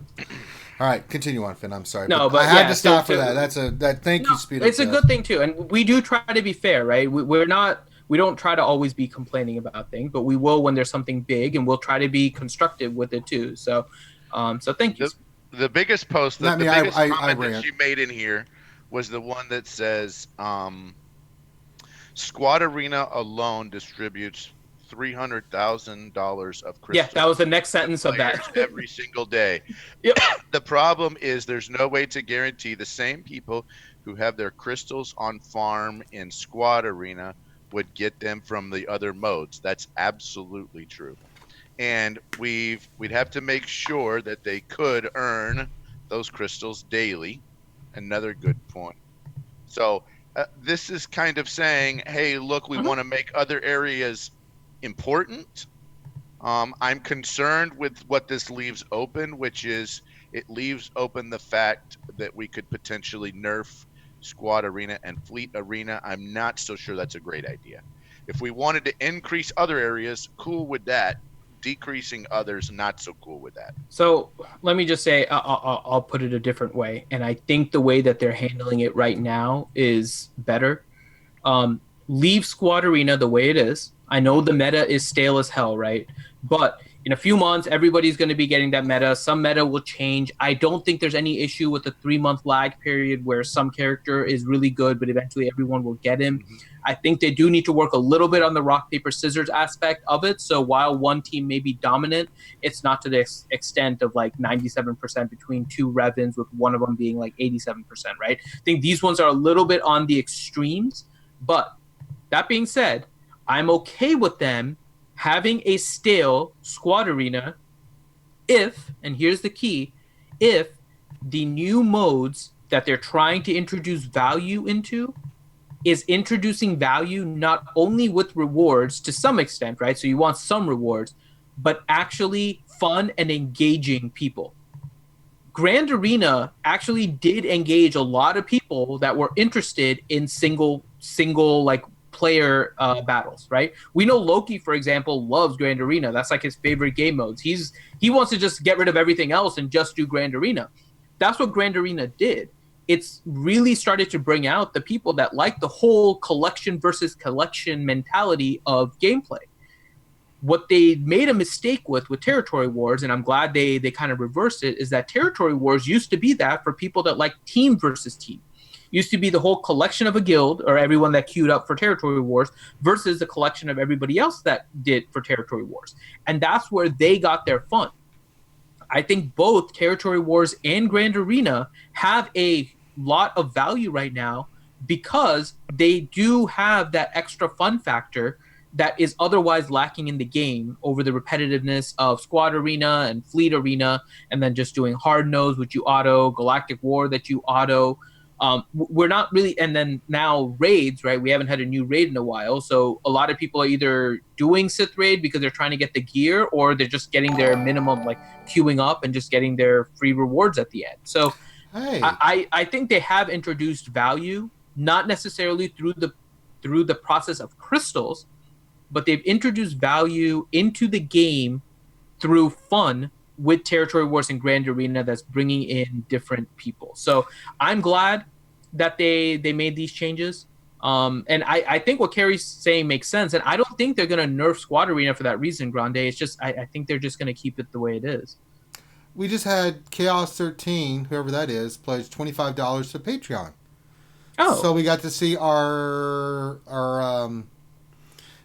All right, continue on, Finn. I'm sorry. No, but I had to stop for that. Thank you, Speedo. It's a good thing too, and we do try to be fair, right? We're not we don't try to always be complaining about things, but we will when there's something big, and we'll try to be constructive with it too. So thank you. The biggest post, Not the me, biggest I comment that rant. you made in here was the one that says, Squad Arena alone distributes $300,000 of crystals. Yeah, that was the next sentence of that. every single day. Yep. The problem is there's no way to guarantee the same people who have their crystals on farm in Squad Arena would get them from the other modes. That's absolutely true. And we'd have to make sure that they could earn those crystals daily. Another good point. So this is kind of saying, hey, look, we want to make other areas important. I'm concerned with what this leaves open, which is it leaves open the fact that we could potentially nerf Squad Arena and Fleet Arena. I'm not so sure that's a great idea. If we wanted to increase other areas, cool with that. Decreasing others, not so cool with that. So let me just say, I'll put it a different way. And I think the way that they're handling it right now is better. Leave Squad Arena the way it is. I know the meta is stale as hell, right? But in a few months, everybody's going to be getting that meta. Some meta will change. I don't think there's any issue with the 3-month lag period where some character is really good, but eventually everyone will get him. I think they do need to work a little bit on the rock, paper, scissors aspect of it. So while one team may be dominant, it's not to the extent of like 97% between two Revens, with one of them being like 87%, right? I think these ones are a little bit on the extremes. But that being said, I'm okay with them having a stale Squad Arena if, and here's the key, if the new modes that they're trying to introduce value into is introducing value not only with rewards to some extent, right? So you want some rewards, but actually fun and engaging people. Grand Arena actually did engage a lot of people that were interested in single like player battles, right? We know Loki, for example, loves Grand Arena. That's like his favorite game modes. He wants to just get rid of everything else and just do Grand Arena. That's what Grand Arena did. It's really started to bring out the people that like the whole collection versus collection mentality of gameplay. What they made a mistake with Territory Wars, and I'm glad they kind of reversed it, is that Territory Wars used to be that for people that like team versus team. Used to be the whole collection of a guild or everyone that queued up for Territory Wars versus the collection of everybody else that did for Territory Wars. And that's where they got their fun. I think both Territory Wars and Grand Arena have a lot of value right now because they do have that extra fun factor that is otherwise lacking in the game over the repetitiveness of Squad Arena and Fleet Arena, and then just doing Hard Nose, which you auto, Galactic War that you auto. We're not really, and then now raids, right? We haven't had a new raid in a while, so a lot of people are either doing Sith raid because they're trying to get the gear, or they're just getting their minimum, like queuing up and just getting their free rewards at the end. So hey. I think they have introduced value, not necessarily through the process of crystals, but they've introduced value into the game through fun with Territory Wars and Grand Arena that's bringing in different people. So I'm glad that they made these changes. And I think what Carrie's saying makes sense. And I don't think they're going to nerf Squad Arena for that reason, Grande. It's just I think they're just going to keep it the way it is. We just had Chaos 13, whoever that is, pledge $25 to Patreon. Oh. So we got to see our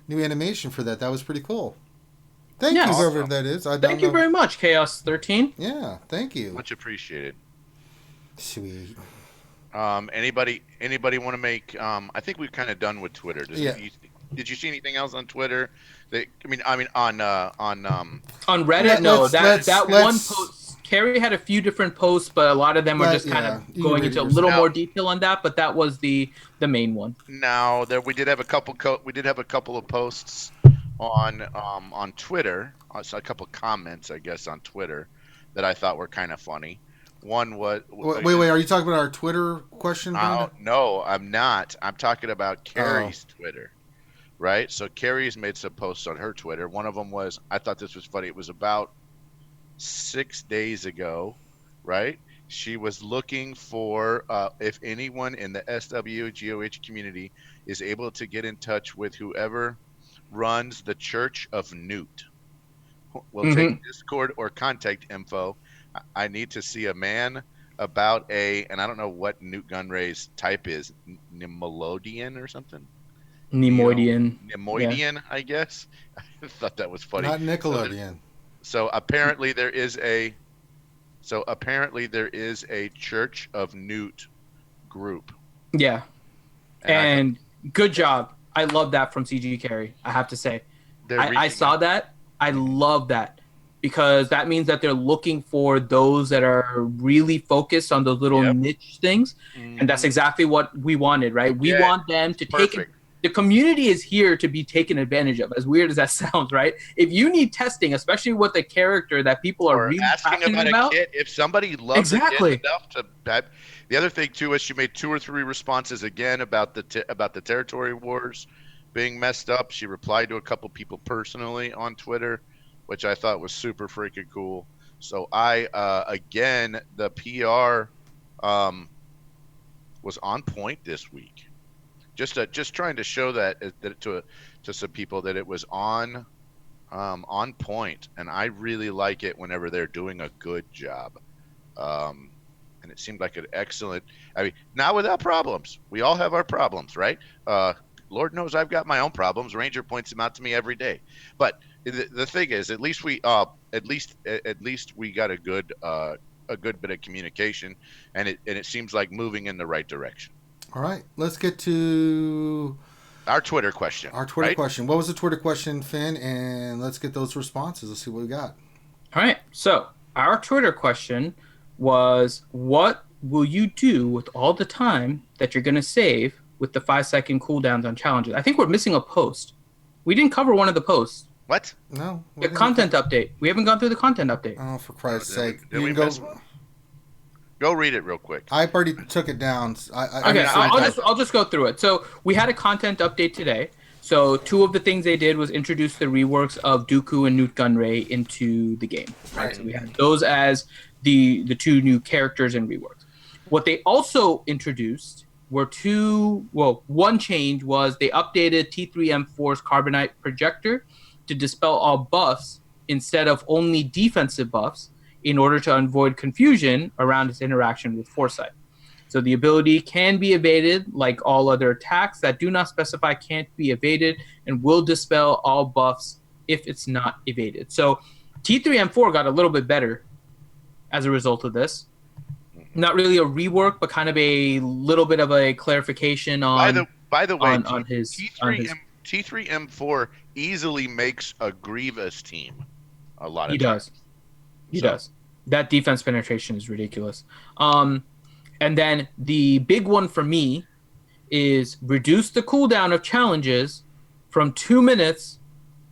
new animation for that. That was pretty cool. Thank you, whoever that is. Thank you very much, Chaos 13. Yeah, thank you. Much appreciated. Sweet. Anybody want to make? I think we've kind of done with Twitter. Did you see anything else on Twitter? On Reddit. No, that one post. Carrie had a few different posts, but a lot of them were just kind of going into a little more detail on that. But that was the main one. Now we did have a couple of posts on Twitter, so a couple of comments, I guess, on Twitter that I thought were kind of funny. One was wait, are you talking about our Twitter question? No, I'm not. I'm talking about Carrie's Twitter, right? So Carrie's made some posts on her Twitter. One of them was, I thought this was funny. It was about 6 days ago, right? she was looking for if anyone in the SWGOH community is able to get in touch with whoever runs the Church of Nute. We'll take Discord or contact info. I need to see a man about and I don't know what Nute Gunray's type is, Nemoidian or something. Nemoidian. Nemoidian, yeah. I guess. I thought that was funny. Not Nickelodeon. So apparently there is a Church of Nute group. Yeah. And good job. I love that from CG Carry, I have to say. I saw that. I love that because that means that they're looking for those that are really focused on those little niche things. Mm-hmm. And that's exactly what we wanted, right? We want them to take it. The community is here to be taken advantage of, as weird as that sounds, right? If you need testing, especially with a character that people are really asking about a kit, if somebody loves it enough to the other thing too is she made 2 or 3 responses again about the territory wars being messed up. She replied to a couple people personally on Twitter, which I thought was super freaking cool. So again, the PR was on point this week. Just trying to show that to some people that it was on point, and I really like it whenever they're doing a good job. And it seemed like an excellent. I mean, not without problems. We all have our problems, right? Lord knows I've got my own problems. Ranger points them out to me every day. But the thing is, at least we got a good bit of communication, and it seems like moving in the right direction. All right, let's get to our Twitter question. Question. What was the Twitter question, Finn? And let's get those responses. Let's see what we got. All right. So our Twitter question was, what will you do with all the time that you're going to save with the 5-second cooldowns on challenges? I think we're missing a post. We didn't cover one of the posts. What? No. The content update. We haven't gone through the content update. Oh, for Christ's sake. Did we miss one? Go read it real quick. I already took it down. I'll just go through it. So we had a content update today. So 2 of the things they did was introduce the reworks of Dooku and Nute Gunray into the game. Right. So we had those as the 2 new characters and reworks. What they also introduced were one change was they updated T3M4's Carbonite projector to dispel all buffs instead of only defensive buffs, in order to avoid confusion around its interaction with Foresight. So the ability can be evaded like all other attacks that do not specify can't be evaded, and will dispel all buffs if it's not evaded. So T3M4 got a little bit better as a result of this. Not really a rework, but kind of a little bit of a clarification on by the way, on his T3M4 easily makes a Grievous team a lot of times. He does. That defense penetration is ridiculous. And then the big one for me is reduce the cooldown of challenges from 2 minutes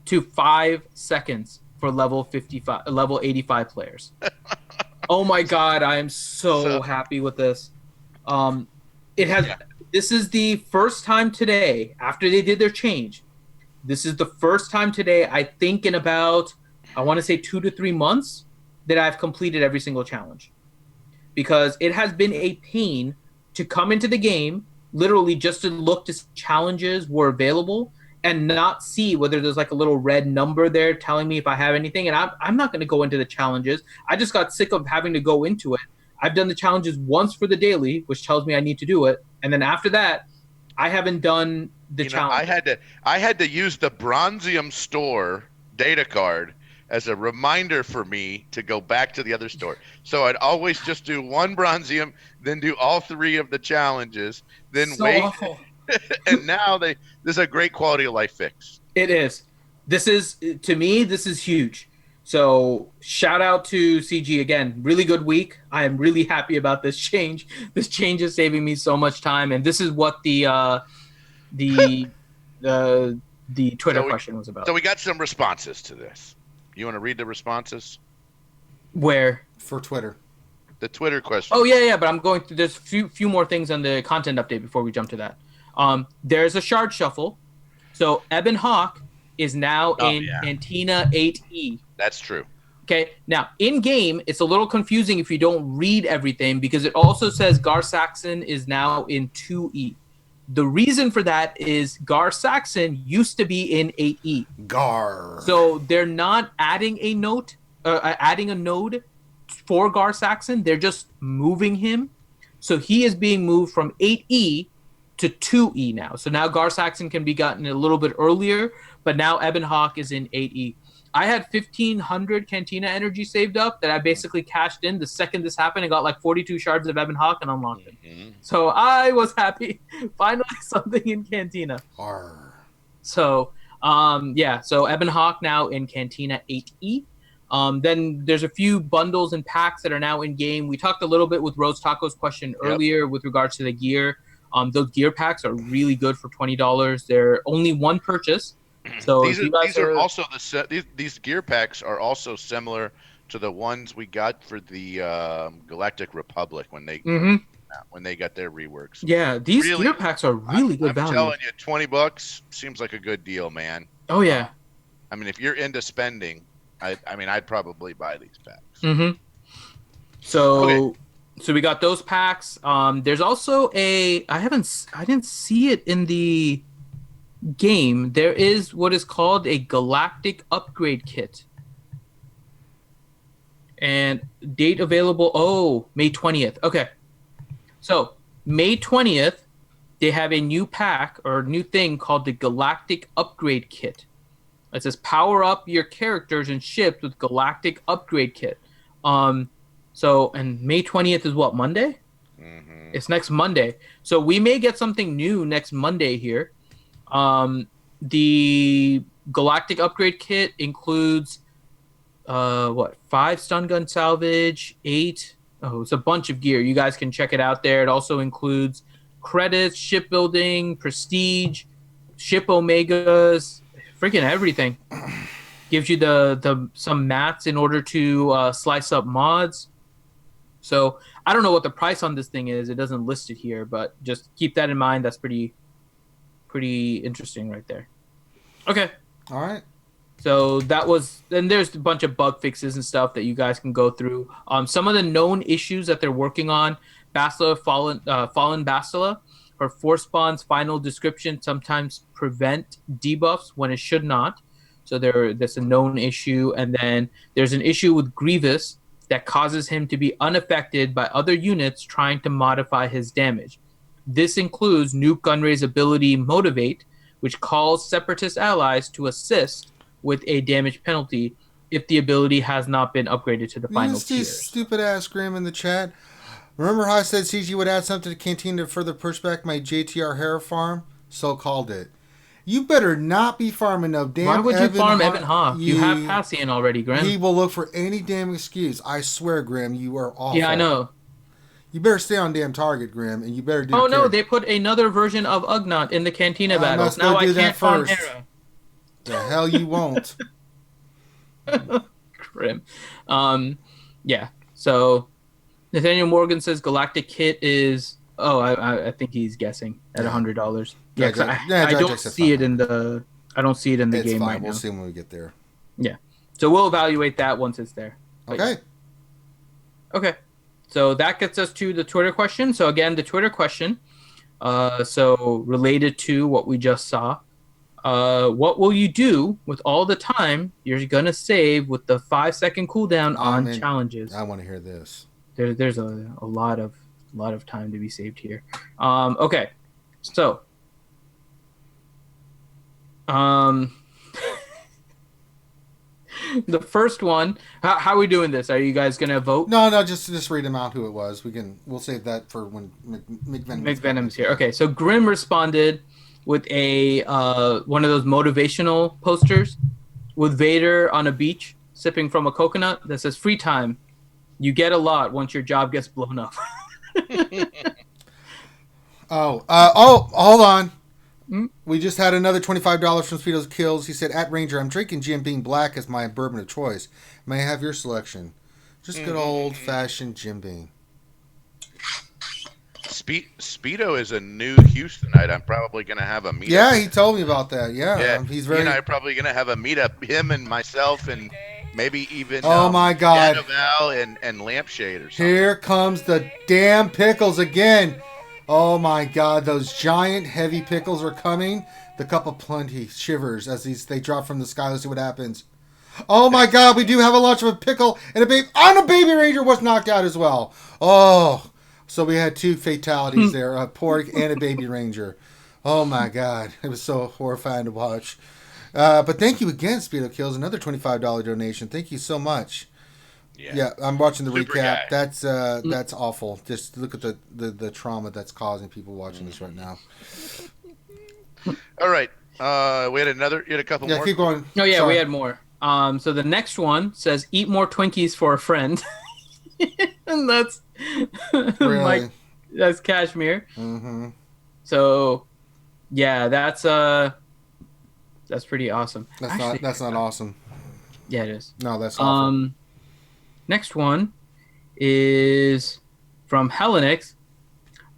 to 5 seconds for level 85 players. Oh my God, I am so happy with this. This is the first time today, after they did their change, this is the first time today, I think in about, I want to say 2 to 3 months, that I've completed every single challenge, because it has been a pain to come into the game literally just to look to see challenges were available and not see whether there's like a little red number there telling me if I have anything. And I'm not going to go into the challenges. I just got sick of having to go into it. I've done the challenges once for the daily, which tells me I need to do it. And then after that, I haven't done the challenge. I had to use the Bronzium store data card as a reminder for me to go back to the other store. So I'd always just do 1 Bronzium, then do all 3 of the challenges, then wait. Awful. And now this is a great quality of life fix. It is. To me, this is huge. So shout out to CG again. Really good week. I am really happy about this change. This change is saving me so much time. And this is what the Twitter question was about. So we got some responses to this. You want to read the responses? Where? For Twitter. The Twitter question. Oh, yeah, but I'm going through. There's a few more things on the content update before we jump to that. There's a shard shuffle. So Ebon Hawk is now in Antenna 8E. That's true. Okay, now in game, it's a little confusing if you don't read everything because it also says Gar Saxon is now in 2E. The reason for that is Gar Saxon used to be in 8E. Gar. So they're not adding a node for Gar Saxon. They're just moving him. So he is being moved from 8E to 2E now. So now Gar Saxon can be gotten a little bit earlier, but now Ebon Hawk is in 8E. I had 1,500 Cantina energy saved up that I basically cashed in the second this happened. I got like 42 shards of Ebon Hawk and unlocked it. So I was happy. Finally something in Cantina. Arr. So, so Ebon Hawk now in Cantina 8E. Then there's a few bundles and packs that are now in game. We talked a little bit with Rose Taco's question earlier with regards to the gear. Those gear packs are really good for $20. They're only one purchase. So these gear packs are also similar to the ones we got for the Galactic Republic when they got their reworks. Yeah, these gear packs are really good value. I'm telling you, $20 seems like a good deal, man. Oh yeah. I mean, if you're into spending, I'd probably buy these packs. So we got those packs. There's also I didn't see it in the game. There is what is called a Galactic Upgrade Kit. And date available, May 20th. Okay. So, May 20th, they have a new pack or new thing called the Galactic Upgrade Kit. It says power up your characters and ships with Galactic Upgrade Kit. And May 20th is what, Monday? It's next Monday. So we may get something new next Monday here. The Galactic Upgrade Kit includes 5 stun gun salvage, 8. It's a bunch of gear. You guys can check it out there. It also includes credits, shipbuilding, prestige, ship omegas, freaking everything. Gives you the some mats in order to slice up mods. So I don't know what the price on this thing is. It doesn't list it here, but just keep that in mind. That's pretty interesting right there. Okay. All right. So then there's a bunch of bug fixes and stuff that you guys can go through. Some of the known issues that they're working on, Fallen Bastila, her force spawns final description sometimes prevent debuffs when it should not. So that's a known issue. And then there's an issue with Grievous that causes him to be unaffected by other units trying to modify his damage. This includes Nute Gunray's ability Motivate, which calls Separatist allies to assist with a damage penalty if the ability has not been upgraded to the final tier. Stupid ass Grim in the chat. Remember how I said CG would add something to Cantina to further push back my JTR hair farm? So called it. You better not be farming no damn. Why would you farm Ebon Hawk? You have Cassian already, Grim. He will look for any damn excuse. I swear, Grim, you are awful. Yeah, I know. You better stay on damn target, Grim, and you better do. Oh no, they put another version of Ugnaught in the Cantina battles. Now I can't farm Hera. The hell you won't. Grim. Yeah. So Nathaniel Morgan says Galactic Kit is. Oh, I think he's guessing at $100. Yeah, I don't see it in the. I don't see it in the game right now. We'll see when we get there. Yeah. So we'll evaluate that once it's there. Okay. Okay. So that gets us to the Twitter question. So again, the Twitter question. So related to what we just saw. What will you do with all the time you're gonna save with the 5-second cooldown on challenges? I want to hear this. There's a lot of time to be saved here. Okay, so the first one. How are we doing this? Are you guys gonna vote? No, just read them out who it was. We'll save that for when McVenom's here. Okay, so Grim responded with a one of those motivational posters with Vader on a beach sipping from a coconut that says "Free time, you get a lot once your job gets blown up." Hold on. We just had another $25 from Speedo's Kills. He said, at Ranger, I'm drinking Jim Beam Black as my bourbon of choice. May I have your selection? Just good old-fashioned Jim Beam. Speedo is a new Houstonite. I'm probably going to have a meetup. Yeah, he told me about that. Yeah. He's very... He and I are probably going to have a meetup, him and myself and Maybe even Oh my God. Danaval and Lampshade or something. Here comes the damn pickles again. Oh my God, those giant heavy pickles are coming. The cup of plenty shivers as they drop from the sky. Let's see what happens. Oh my God, we do have a launch of a pickle and a baby. And a baby ranger was knocked out as well. Oh, so we had 2 fatalities there, a pork and a baby ranger. Oh my God, it was so horrifying to watch. But thank you again, Speedo Kills. Another $25 donation. Thank you so much. Yeah, I'm watching the Super recap. guy. That's awful. Just look at the trauma that's causing people watching this right now. All right. We had a couple more. Yeah, keep going. Oh yeah, Sorry. we had more. So the next one says, "Eat more Twinkies for a friend," and that's Really? that's Kashmir. Mm-hmm. So yeah, that's pretty awesome. That's not awesome. Yeah, it is. No, that's awful. Next one is from Hellenix.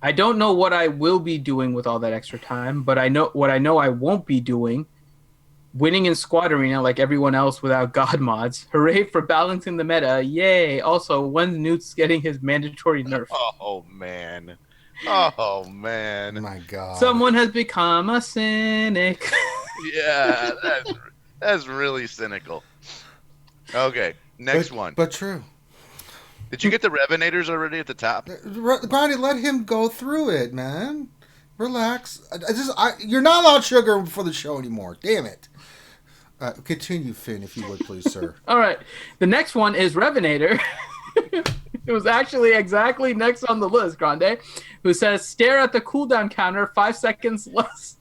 I don't know what I will be doing with all that extra time, but I know I won't be doing. Winning in Squad Arena like everyone else without God mods. Hooray for balancing the meta. Yay. Also, when's Nute's getting his mandatory nerf? Oh man. Oh man. My God. Someone has become a cynic. Yeah, that's really cynical. Okay, next one. But true. Did you get the Revenators already at the top? Grinded, let him go through it, man. Relax. You're not allowed sugar for the show anymore. Damn it. Continue, Finn, if you would, please, sir. All right. The next one is Revenator. It was actually exactly next on the list, Grande, who says, "Stare at the cooldown counter, 5 seconds less."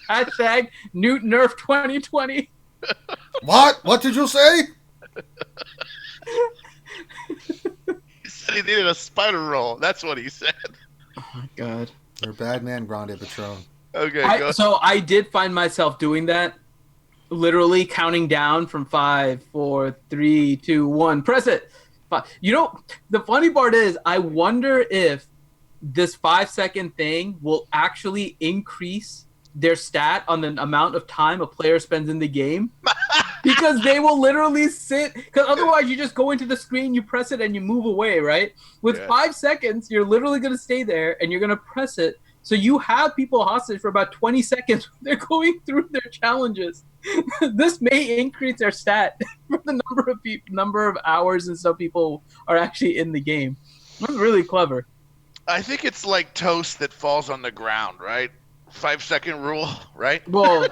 Hashtag Newt Nerf 2020. What? What did you say? He said he needed a spider roll. That's what he said. Oh my God. You're a bad man, Grande Patron. Okay, go. So I did find myself doing that, literally counting down from 5, 4, 3, 2, 1. Press it. You know, the funny part is, I wonder if this 5-second thing will actually increase their stat on the amount of time a player spends in the game. Because they will literally sit, because otherwise you just go into the screen, you press it, and you move away, right? With 5 seconds, you're literally going to stay there, and you're going to press it. So you have people hostage for about 20 seconds when they're going through their challenges. This may increase their stat for the number of hours and stuff people are actually in the game. That's really clever. I think it's like toast that falls on the ground, right? 5-second rule, right? Well,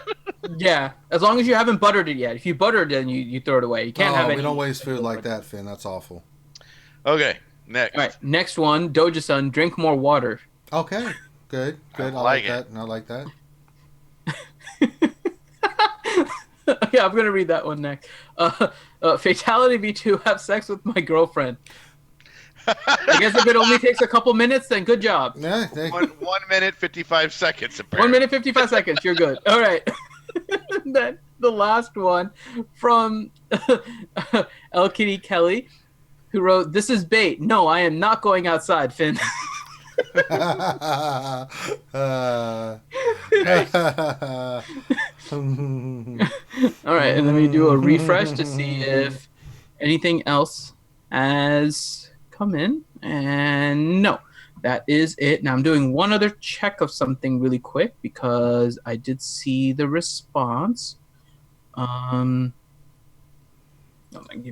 yeah. As long as you haven't buttered it yet. If you buttered it, then you throw it away. You can't have any. We don't waste food like that, Finn. That's awful. Okay, next. All right, next one. Doja-san, drink more water. Okay, good. I like that. I like that. Yeah, I'm going to read that one next. Fatality V2, have sex with my girlfriend. I guess if it only takes a couple minutes, then good job. Yeah, 1 minute, 55 seconds. Apparently. 1 minute, 55 seconds. You're good. All right. Then the last one from El Kitty Kelly, who wrote, "This is bait. No, I am not going outside, Finn." All right, and let me do a refresh to see if anything else has come in. And no, that is it. Now I'm doing one other check of something really quick because I did see the response. Give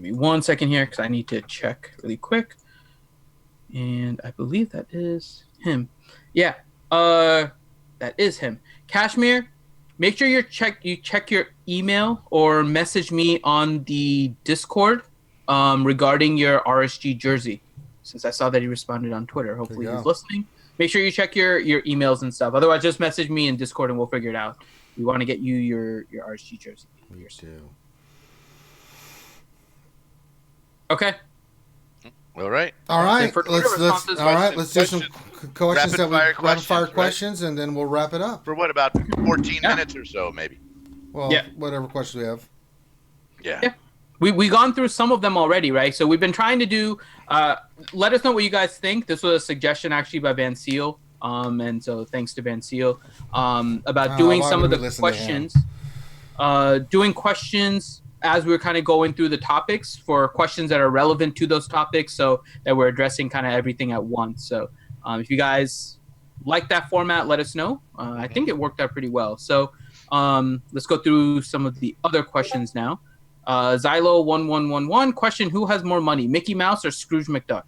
me 1 second here because I need to check really quick. And I believe that is him. Yeah, that is him. Kashmir, make sure you check your email or message me on the Discord regarding your RSG jersey. Since I saw that he responded on Twitter, hopefully he's listening. Make sure you check your emails and stuff. Otherwise, just message me in Discord and we'll figure it out. We want to get you your RSG jersey. Me too. Okay. All right. Let's do some questions, rapid fire questions, and then we'll wrap it up. For what, about 14 minutes or so, maybe? Well, whatever questions we have. Yeah. We gone through some of them already, right? So we've been trying to do. Let us know what you guys think. This was a suggestion actually by Van Seal, and so thanks to Van Seal about doing some of the questions. Doing questions as we're kind of going through the topics for questions that are relevant to those topics, so that we're addressing kind of everything at once. So if you guys like that format, let us know. I think it worked out pretty well. So let's go through some of the other questions now. Zylo1111 question: who has more money, Mickey Mouse or Scrooge McDuck?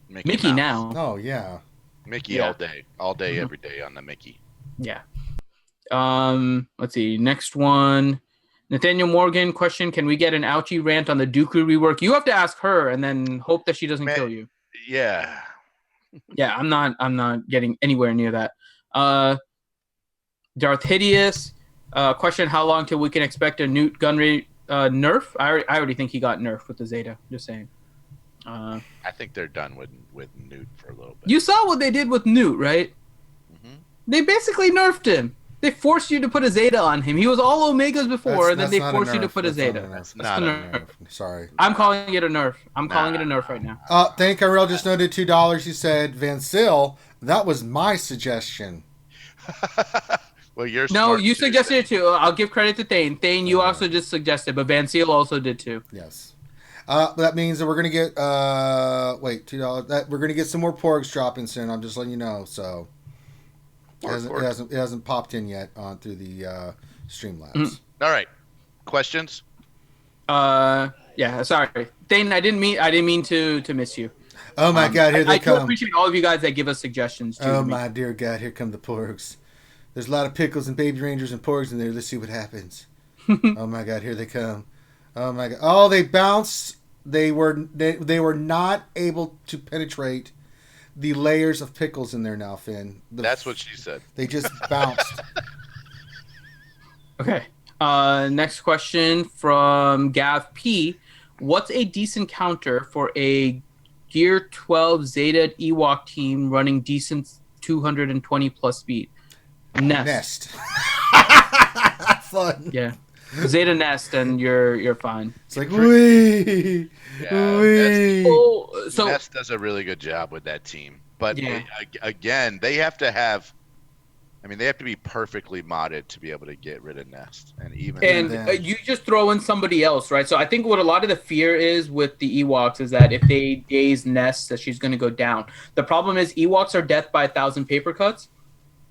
Mickey Mouse. now. Oh yeah. Mickey all day, every day on the Mickey. Yeah. Let's see. Next one. Nathaniel Morgan question: can we get an ouchie rant on the Dooku rework? You have to ask her and then hope that she doesn't kill you. Yeah. Yeah, I'm not getting anywhere near that. Darth Hideous question: how long till we can expect a Nute Gunray nerf? I already think he got nerfed with the Zeta. Just saying. I think they're done with Nute for a little bit. You saw what they did with Nute, right? Mm-hmm. They basically nerfed him. They forced you to put a Zeta on him. He was all Omegas before, and then they forced you to put a Zeta. That's not a nerf. Sorry. I'm calling it a nerf. I'm calling it a nerf right now. Thank Kyrell just noted $2. He said, Vancil, that was my suggestion. Well, you're No, smart you too. suggested it too. I'll give credit to Thane. Thane, you also just suggested, but Van Seal also did too. Yes. That means that we're gonna get $2. That we're gonna get some more porgs dropping soon. I'm just letting you know. So it hasn't popped in yet through the Streamlabs. All right. Questions? Yeah. Sorry, Thane. I didn't mean to miss you. Oh my God! Here they I come. do appreciate all of you guys that give us suggestions too. Oh my dear God! Here come the porgs. There's a lot of pickles and baby rangers and porgs in there. Let's see what happens. Oh my God! Here they come. Oh my God! Oh, they bounced. They were not able to penetrate the layers of pickles in there now, Finn. That's what she said. They just bounced. Okay. Next question from Gav P. What's a decent counter for a Gear 12 Zeta Ewok team running decent 220 plus speed? Nest. Fun. Yeah. Zeta Nest and you're fine. It's like wee. So Nest does a really good job with that team. But again, they have to be perfectly modded to be able to get rid of Nest. And you just throw in somebody else, right? So I think what a lot of the fear is with the Ewoks is that if they daze Nest, that she's going to go down. The problem is Ewoks are death by 1,000 paper cuts,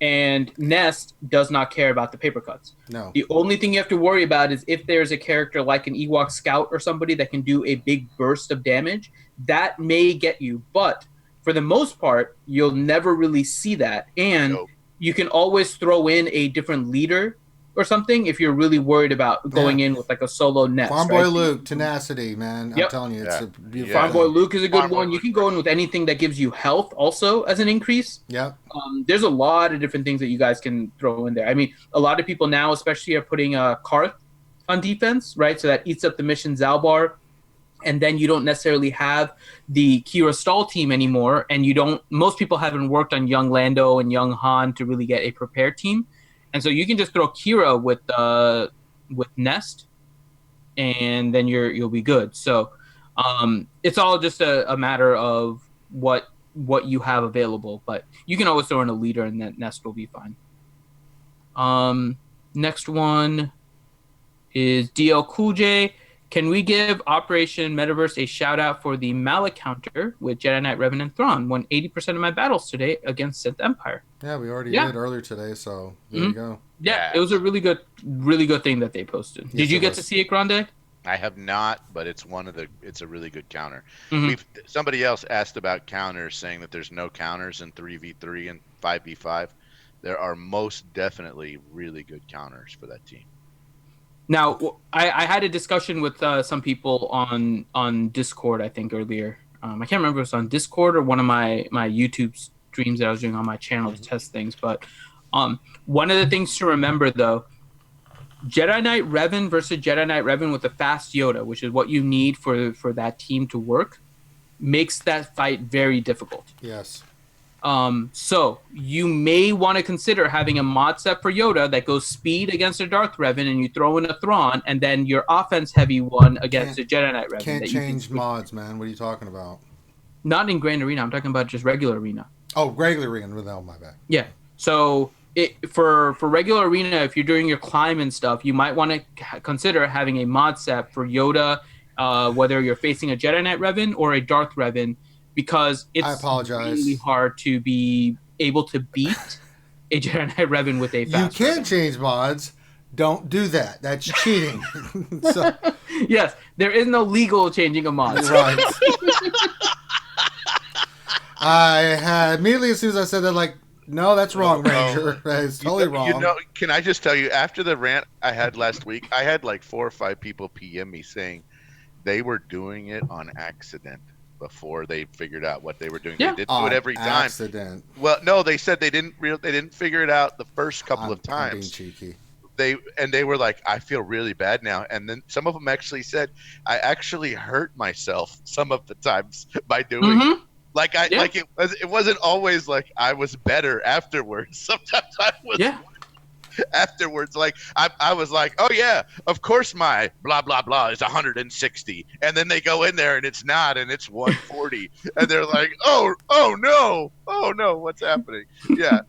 and Nest does not care about the paper cuts. No. The only thing you have to worry about is if there's a character like an Ewok Scout or somebody that can do a big burst of damage, that may get you. But for the most part, you'll never really see that. And you can always throw in a different leader or something if you're really worried about going in with like a solo Nest. Farm Boy Luke, tenacity, man. I'm telling you, it's a beautiful Farm Boy Luke is a good one. You can go in with anything that gives you health also as an increase. Yeah. There's a lot of different things that you guys can throw in there. I mean, a lot of people now especially are putting Karth on defense, right? So that eats up the mission Zalbar. And then you don't necessarily have the Kira Stall team anymore. And most people haven't worked on young Lando and young Han to really get a prepared team. And so you can just throw Kira with Nest, and then you'll be good. So it's all just a matter of what you have available. But you can always throw in a leader, and that Nest will be fine. Next one is DL Cool J. Can we give Operation Metaverse a shout out for the Malak counter with Jedi Knight Revan and Thrawn? Won 80% of my battles today against Sith Empire. Yeah, we already did earlier today, so there you go. Yeah, it was a really good thing that they posted. Yes, did you get to see it, Grande? I have not, but it's a really good counter. Mm-hmm. Somebody else asked about counters, saying that there's no counters in 3v3 and 5v5. There are most definitely really good counters for that team. Now, I had a discussion with some people on Discord, I think, earlier. I can't remember if it was on Discord or one of my YouTube streams that I was doing on my channel to test things. But one of the things to remember, though, Jedi Knight Revan versus Jedi Knight Revan with a fast Yoda, which is what you need for that team to work, makes that fight very difficult. Yes. So you may want to consider having a mod set for Yoda that goes speed against a Darth Revan, and you throw in a Thrawn, and then your offense heavy one against a Jedi Knight Revan. Can't change mods, man. What are you talking about? Not in Grand Arena. I'm talking about just regular Arena. Oh, regular Arena. Oh, my bad. Yeah. So for regular arena, if you're doing your climb and stuff, you might want to consider having a mod set for Yoda, whether you're facing a Jedi Knight Revan or a Darth Revan, because it's really hard to be able to beat a Jedi Knight Revan with a fast You can Revan. change mods. Don't do that. That's cheating. So, yes, there is no legal changing of mods. Right. I had immediately as soon as I said that, like, no, that's wrong, Ranger. That's totally wrong. Can I just tell you, after the rant I had last week, I had like 4 or 5 people PM me saying they were doing it on accident before they figured out what they were doing. Yeah. They did do it every time. Accident. Well, no, they said they didn't figure it out the first couple of times. I'm being cheeky. They were like, I feel really bad now. And then some of them actually said, I actually hurt myself some of the times by doing it. Like it wasn't always like I was better afterwards. Sometimes I was afterwards. Like I was like, oh yeah, of course my blah blah blah is 160, and then they go in there and it's not, and it's 140, and they're like, oh no, what's happening? Yeah.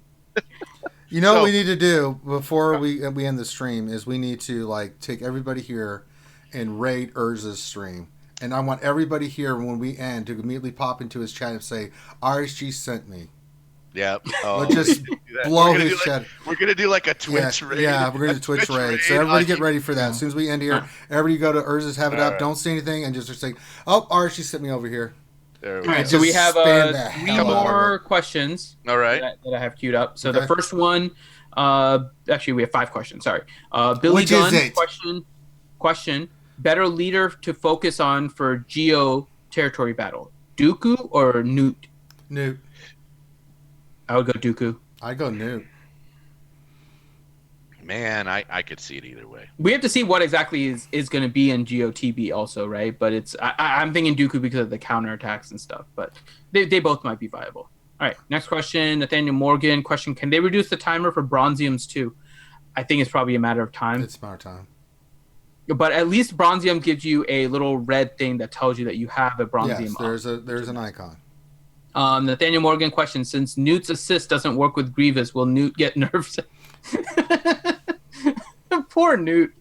You know what we need to do before we end the stream is we need to like take everybody here and rate Urza's stream. And I want everybody here when we end to immediately pop into his chat and say, RSG sent me. Yeah. Let's just blow his chat. We're going to do like a Twitch raid. Yeah, we're going to do Twitch raid. So everybody get ready for that. As soon as we end here, everybody go to Urza's, have it up. Don't say anything and just say, oh, RSG sent me over here. All right, so we have 3 more questions. All right. That I have queued up. So the first one, actually we have 5 questions. Sorry. Billy Gunn question. Better leader to focus on for Geo territory battle, Dooku or Nute? Nute. I would go Dooku. I'd go Nute. Man, I could see it either way. We have to see what exactly is going to be in GOTB also, right? But I'm thinking Dooku because of the counterattacks and stuff. But they both might be viable. All right, next question. Nathaniel Morgan question: can they reduce the timer for Bronziums too? I think it's probably a matter of time. It's a matter of time. But at least Bronzium gives you a little red thing that tells you that you have a Bronzium. Yes, there's an icon. Nathaniel Morgan question: since Nute's assist doesn't work with Grievous, will Nute get nerfed? Poor Nute.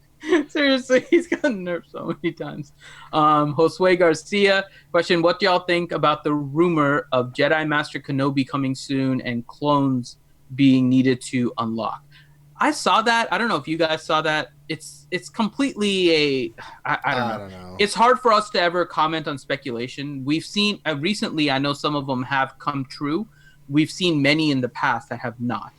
Seriously, he's gotten nerfed so many times. Josue Garcia question: what do y'all think about the rumor of Jedi Master Kenobi coming soon and clones being needed to unlock? I saw that. I don't know if you guys saw that. It's completely I don't know. It's hard for us to ever comment on speculation. We've seen recently, I know some of them have come true. We've seen many in the past that have not.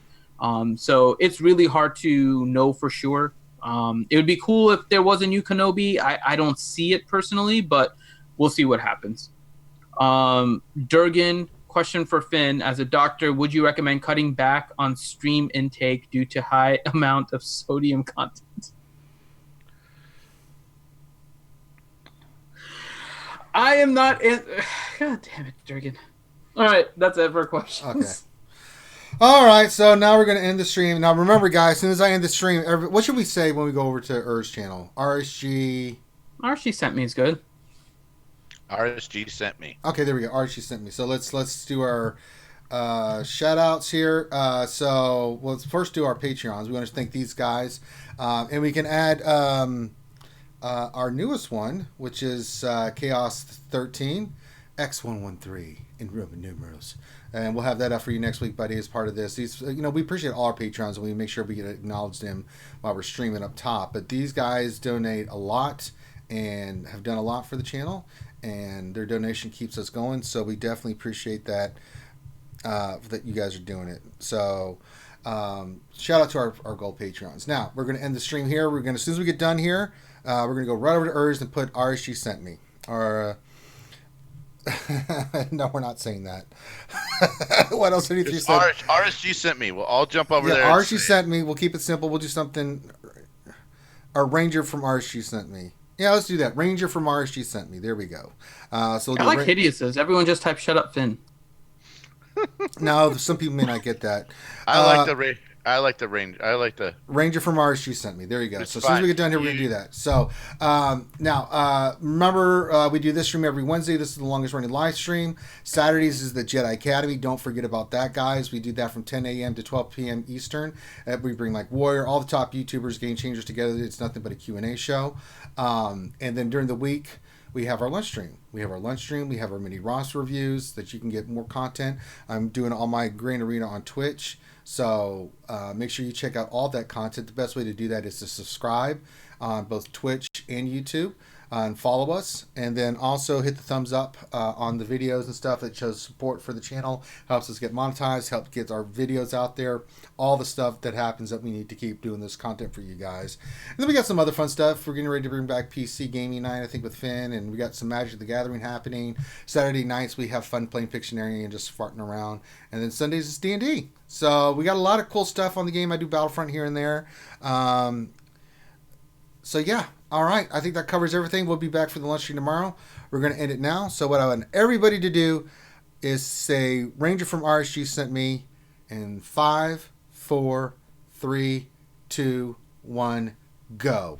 So it's really hard to know for sure. It would be cool if there was a new Kenobi. I don't see it personally, but we'll see what happens. Durgan question for Finn: as a doctor, would you recommend cutting back on stream intake due to high amount of sodium content? I am not. God damn it, Durgan. All right, that's it for questions. Okay. All right, so now we're going to end the stream. Now, remember, guys, as soon as I end the stream, what should we say when we go over to Ur's channel? RSG sent me is good. RSG sent me. Okay, there we go. RSG sent me. So let's do our shout outs here. So let's first do our Patreons. We want to thank these guys. And we can add our newest one, which is Chaos 13 X113 in Roman numerals. And we'll have that up for you next week, buddy, as part of this. These, we appreciate all our patrons, and we make sure we get acknowledge them while we're streaming up top. But these guys donate a lot and have done a lot for the channel, and their donation keeps us going. So we definitely appreciate that that you guys are doing it. So shout out to our gold patrons. Now we're going to end the stream here. We're going to, as soon as we get done here, we're going to go right over to Urs and put RSG sent me. Or no, we're not saying that. What else did you say? RSG sent me. We'll all jump over there. RSG sent me. We'll keep it simple. We'll do something. Our Ranger from RSG sent me. Yeah, let's do that. Ranger from RSG sent me. There we go. So I like Hideouses. Everyone just type "Shut up, Finn." No, some people may not get that. I I like the range. I like the Ranger from RSG sent me. There you go. It's So as soon as we fine. get done here, we're going to do that. So now, remember, we do this stream every Wednesday. This is the longest running live stream. Saturdays is the Jedi Academy. Don't forget about that, guys. We do that from 10 a.m. to 12 p.m. Eastern. We bring like Warrior, all the top YouTubers, Game Changers together. It's nothing but a Q&A show. And then during the week, we have our lunch stream. We have our mini Ross reviews that you can get more content. I'm doing all my Grain Arena on Twitch. So make sure you check out all that content. The best way to do that is to subscribe on both Twitch and YouTube and follow us. And then also hit the thumbs up on the videos and stuff that shows support for the channel. Helps us get monetized, helps get our videos out there. All the stuff that happens that we need to keep doing this content for you guys. And then we got some other fun stuff. We're getting ready to bring back PC Gaming Night, I think, with Finn. And we got some Magic the Gathering happening. Saturday nights we have fun playing Pictionary and just farting around. And then Sundays is D&D. So we got a lot of cool stuff on the game. I do Battlefront here and there. So yeah, all right. I think that covers everything. We'll be back for the lunch stream tomorrow. We're going to end it now. So what I want everybody to do is say Ranger from RSG sent me in 5, 4, 3, 2, 1, go.